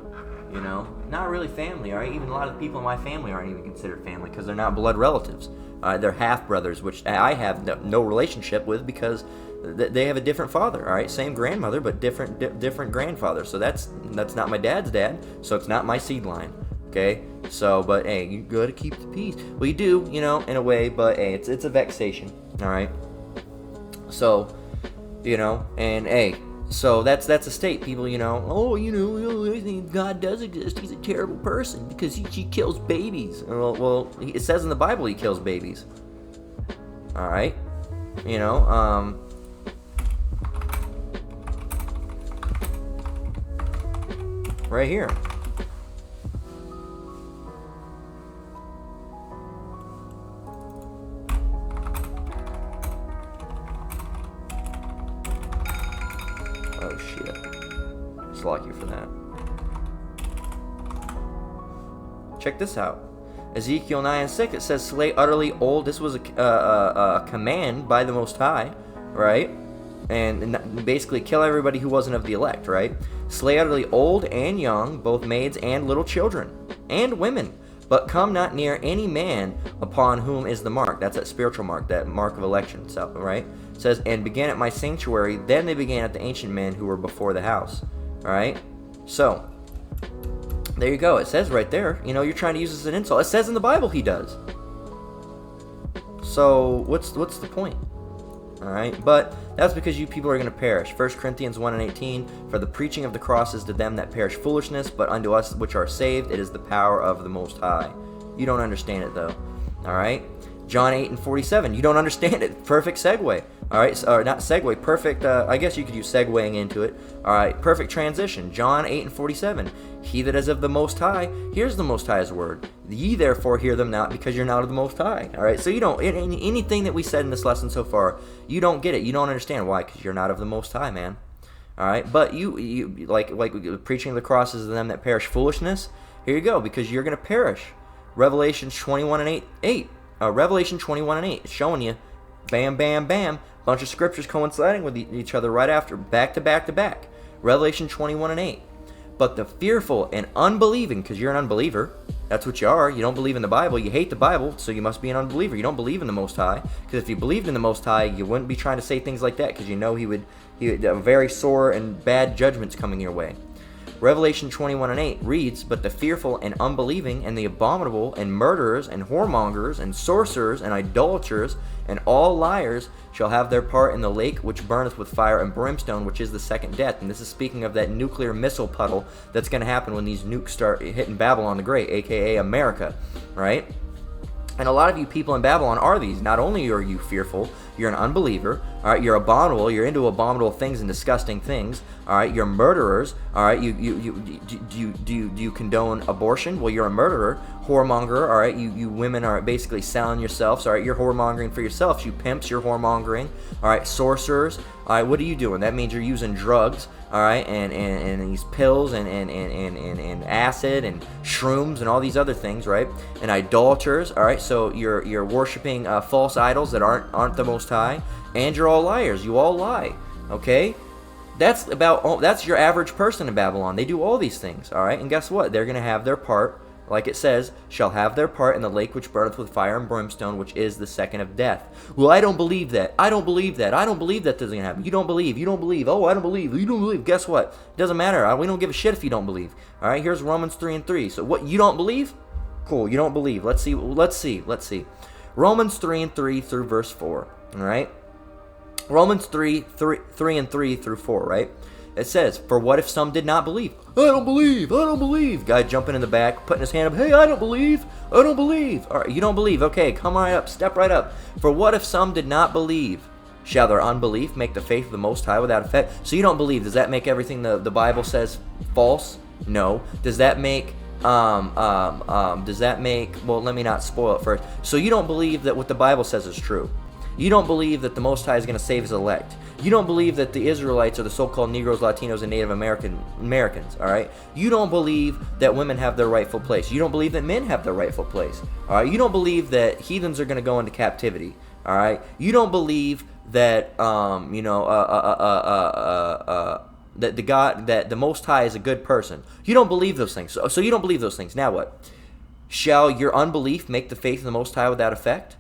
Not really family. All right, even a lot of the people in my family aren't even considered family because they're not blood relatives. They're half brothers, which I have no relationship with because they have a different father. All right, same grandmother, but different grandfather. So that's not my dad's dad. So it's not my seed line. Okay. So, but hey, you gotta keep the peace. Well, you do, in a way. But hey, it's a vexation. All right. So, and hey. So that's a state. People, I think God does exist. He's a terrible person because he kills babies. Well, it says in the Bible he kills babies. All right, right here. Oh shit. Slack you for that. Check this out. Ezekiel 9 and 6, it says, slay utterly old. This was a command by the Most High, right? And basically kill everybody who wasn't of the elect, right? Slay utterly old and young, both maids and little children, and women. But come not near any man upon whom is the mark. That's that spiritual mark, that mark of election, right? It says, and began at my sanctuary, then they began at the ancient men who were before the house. All right? So, there you go. It says right there, you're trying to use this as an insult. It says in the Bible he does. So, what's the point? All right? But that's because you people are going to perish. 1 Corinthians 1 and 18, for the preaching of the cross is to them that perish foolishness, but unto us which are saved it is the power of the Most High. You don't understand it, though. All right? John 8 and 47, you don't understand it. Perfect segue. All right, or not segue, perfect, I guess you could use segueing into it. All right, perfect transition. John 8:47. He that is of the Most High hears the Most High's word. Ye therefore hear them not, because you're not of the Most High. All right, so you don't, anything that we said in this lesson so far, you don't get it. You don't understand why, because you're not of the Most High, man. All right, but you like preaching of the cross is them that perish foolishness. Here you go, because you're going to perish. Revelation 21 and 8. Revelation 21 and 8. It's showing you, bam, bam, bam, bunch of scriptures coinciding with each other right after, back to back to back. Revelation 21 and 8. But the fearful and unbelieving, because you're an unbeliever, that's what you are. You don't believe in the Bible. You hate the Bible, so you must be an unbeliever. You don't believe in the Most High, because if you believed in the Most High, you wouldn't be trying to say things like that, because you know he would very sore and bad judgments coming your way. Revelation 21 and 8 reads, But the fearful and unbelieving and the abominable and murderers and whoremongers and sorcerers and idolaters and all liars shall have their part in the lake which burneth with fire and brimstone, which is the second death. And this is speaking of that nuclear missile puddle that's going to happen when these nukes start hitting Babylon the Great, aka America, right? And a lot of you people in Babylon are these. Not only are you fearful, you're an unbeliever, all right, you're abominable, you're into abominable things and disgusting things, all right, you're murderers, all right, do you condone abortion? Well, you're a murderer. Whoremonger, all right, you women are basically selling yourselves, all right, you're whoremongering for yourselves. You pimps, you're whoremongering, all right, sorcerers, all right, what are you doing? That means you're using drugs, all right, and these pills and acid and shrooms and all these other things, right? And idolaters, all right, so you're worshiping false idols that aren't the Most High, and you're all liars. You all lie, okay? That's your average person in Babylon. They do all these things, all right? And guess what? They're going to have their part, like it says, shall have their part in the lake which burneth with fire and brimstone, which is the second of death. Well, I don't believe that. I don't believe that. I don't believe that this is going to happen. You don't believe. You don't believe. Oh, I don't believe. You don't believe. Guess what? It doesn't matter. We don't give a shit if you don't believe. All right, here's Romans 3 and 3. So what, you don't believe? Cool, you don't believe. Let's see. Romans 3 and 3 through verse 4, all right? Romans 3 and 3 through 4, right? It says, For what if some did not believe? I don't believe. Guy jumping in the back, putting his hand up. Hey, I don't believe. All right, you don't believe. Okay, come right up. Step right up. For what if some did not believe? Shall their unbelief make the faith of the Most High without effect? So you don't believe. Does that make everything the Bible says false? No. Does that make... well, let me not spoil it first. So you don't believe that what the Bible says is true. You don't believe that the Most High is going to save his elect. You don't believe that the Israelites are the so-called Negroes, Latinos, and Native Americans, all right? You don't believe that women have their rightful place. You don't believe that men have their rightful place, all right? You don't believe that heathens are going to go into captivity, all right? You don't believe that, that the Most High is a good person. You don't believe those things. So you don't believe those things. Now what? Shall your unbelief make the faith of the Most High without effect?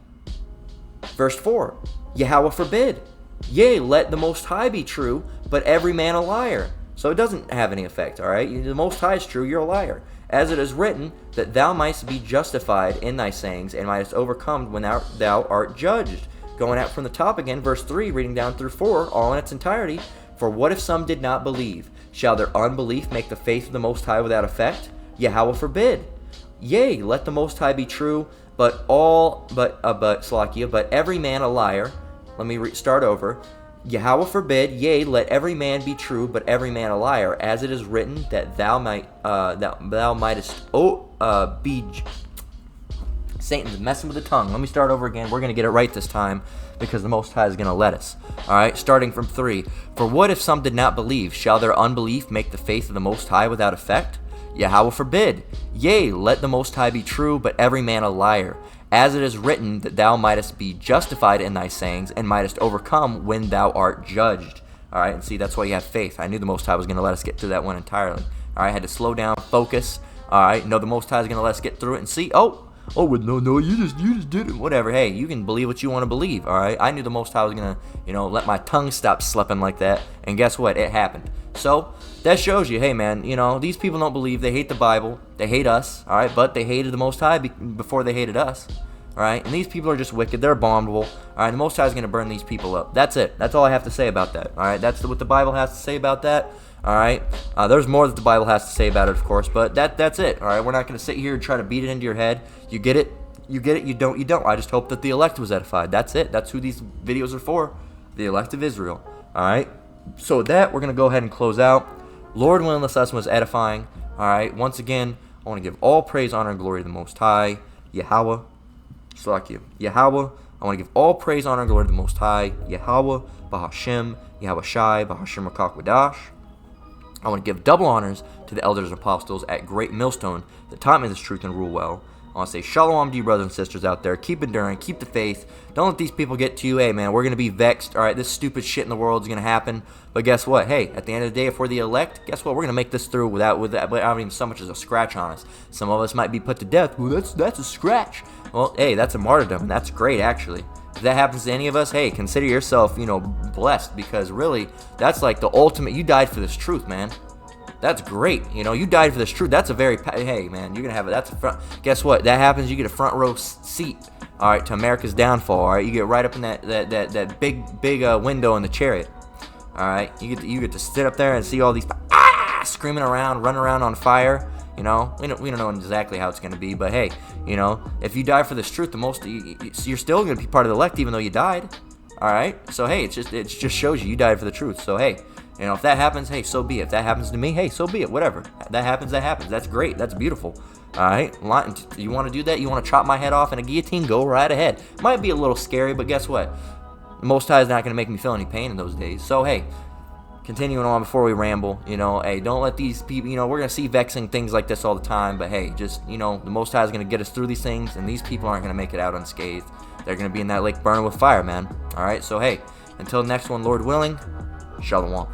Verse 4, Yahweh forbid. Yea, let the Most High be true, but every man a liar. So it doesn't have any effect, all right? The Most High is true, you're a liar. As it is written, that thou mightst be justified in thy sayings, and mightst overcome when thou art judged. Going out from the top again, verse 3, reading down through 4, all in its entirety. For what if some did not believe? Shall their unbelief make the faith of the Most High without effect? Yahweh forbid. Yea, let the Most High be true, but every man a liar. Let me start over. Yahweh forbid. Yea, let every man be true, but every man a liar, as it is written that thou mightest be. Satan's messing with the tongue. Let me start over again. We're going to get it right this time because the Most High is going to let us. All right, starting from 3. For what if some did not believe? Shall their unbelief make the faith of the Most High without effect? Yahweh forbid. Yea, let the Most High be true, but every man a liar. As it is written that thou mightest be justified in thy sayings, and mightest overcome when thou art judged. All right, and see, that's why you have faith. I knew the Most High was going to let us get through that one entirely. All right, I had to slow down, focus. All right, know the Most High is going to let us get through it and see. Oh, no, you just did it. Whatever. Hey, you can believe what you want to believe. All right, I knew the Most High was going to, let my tongue stop slipping like that. And guess what? It happened. So that shows you, hey man, these people don't believe. They hate the Bible. They hate us. All right, but they hated the Most High before they hated us. All right, and these people are just wicked. They're abominable. All right, the Most High is going to burn these people up. That's it. That's all I have to say about that. All right, that's what the Bible has to say about that. All right, there's more that the Bible has to say about it, of course, but that's it. All right, we're not going to sit here and try to beat it into your head. You get it. You don't. I just hope that the elect was edified. That's it. That's who these videos are for. the elect of Israel. All right. So with that, we're going to go ahead and close out. Lord willing, this lesson was edifying. All right. Once again, I want to give all praise, honor, and glory to the Most High, Yahweh. Yahweh. I want to give all praise, honor, and glory to the Most High, Yahweh, Bahashem, Yahweh Shai, Bahashem Rakakwadash. I want to give double honors to the elders and apostles at Great Millstone that taught me this truth and rule well. I want to say shalom to you brothers and sisters out there. Keep enduring. Keep the faith. Don't let these people get to you. Hey, man, we're going to be vexed. All right, this stupid shit in the world is going to happen. But guess what? Hey, at the end of the day, if we're the elect, guess what? We're going to make this through without even so much as a scratch on us. Some of us might be put to death. Well, that's a scratch. Well, hey, that's a martyrdom, and that's great, actually. If that happens to any of us, hey, consider yourself, blessed, because really, that's like the ultimate. You died for this truth, man. That's great. You died for this truth. That's a very, hey, man, you're going to have it. That's a front. Guess what? That happens, you get a front row seat, all right, to America's downfall, all right? You get right up in that big window in the chariot, all right? You get to sit up there and see all these screaming around, running around on fire. We don't know exactly how it's going to be, but hey, if you die for this truth, you're still going to be part of the elect, even though you died. All right. So hey, it just shows you died for the truth. So hey, if that happens, hey, so be it. If that happens to me, hey, so be it. Whatever. That happens. That's great. That's beautiful. All right. You want to do that? You want to chop my head off in a guillotine? Go right ahead. Might be a little scary, but guess what? The Most High is not going to make me feel any pain in those days. So hey. Continuing on before we ramble, hey, don't let these people, we're going to see vexing things like this all the time, but hey, just, the Most High is going to get us through these things, and these people aren't going to make it out unscathed. They're going to be in that lake burning with fire, man. All right, so hey, until the next one, Lord willing, Shalom.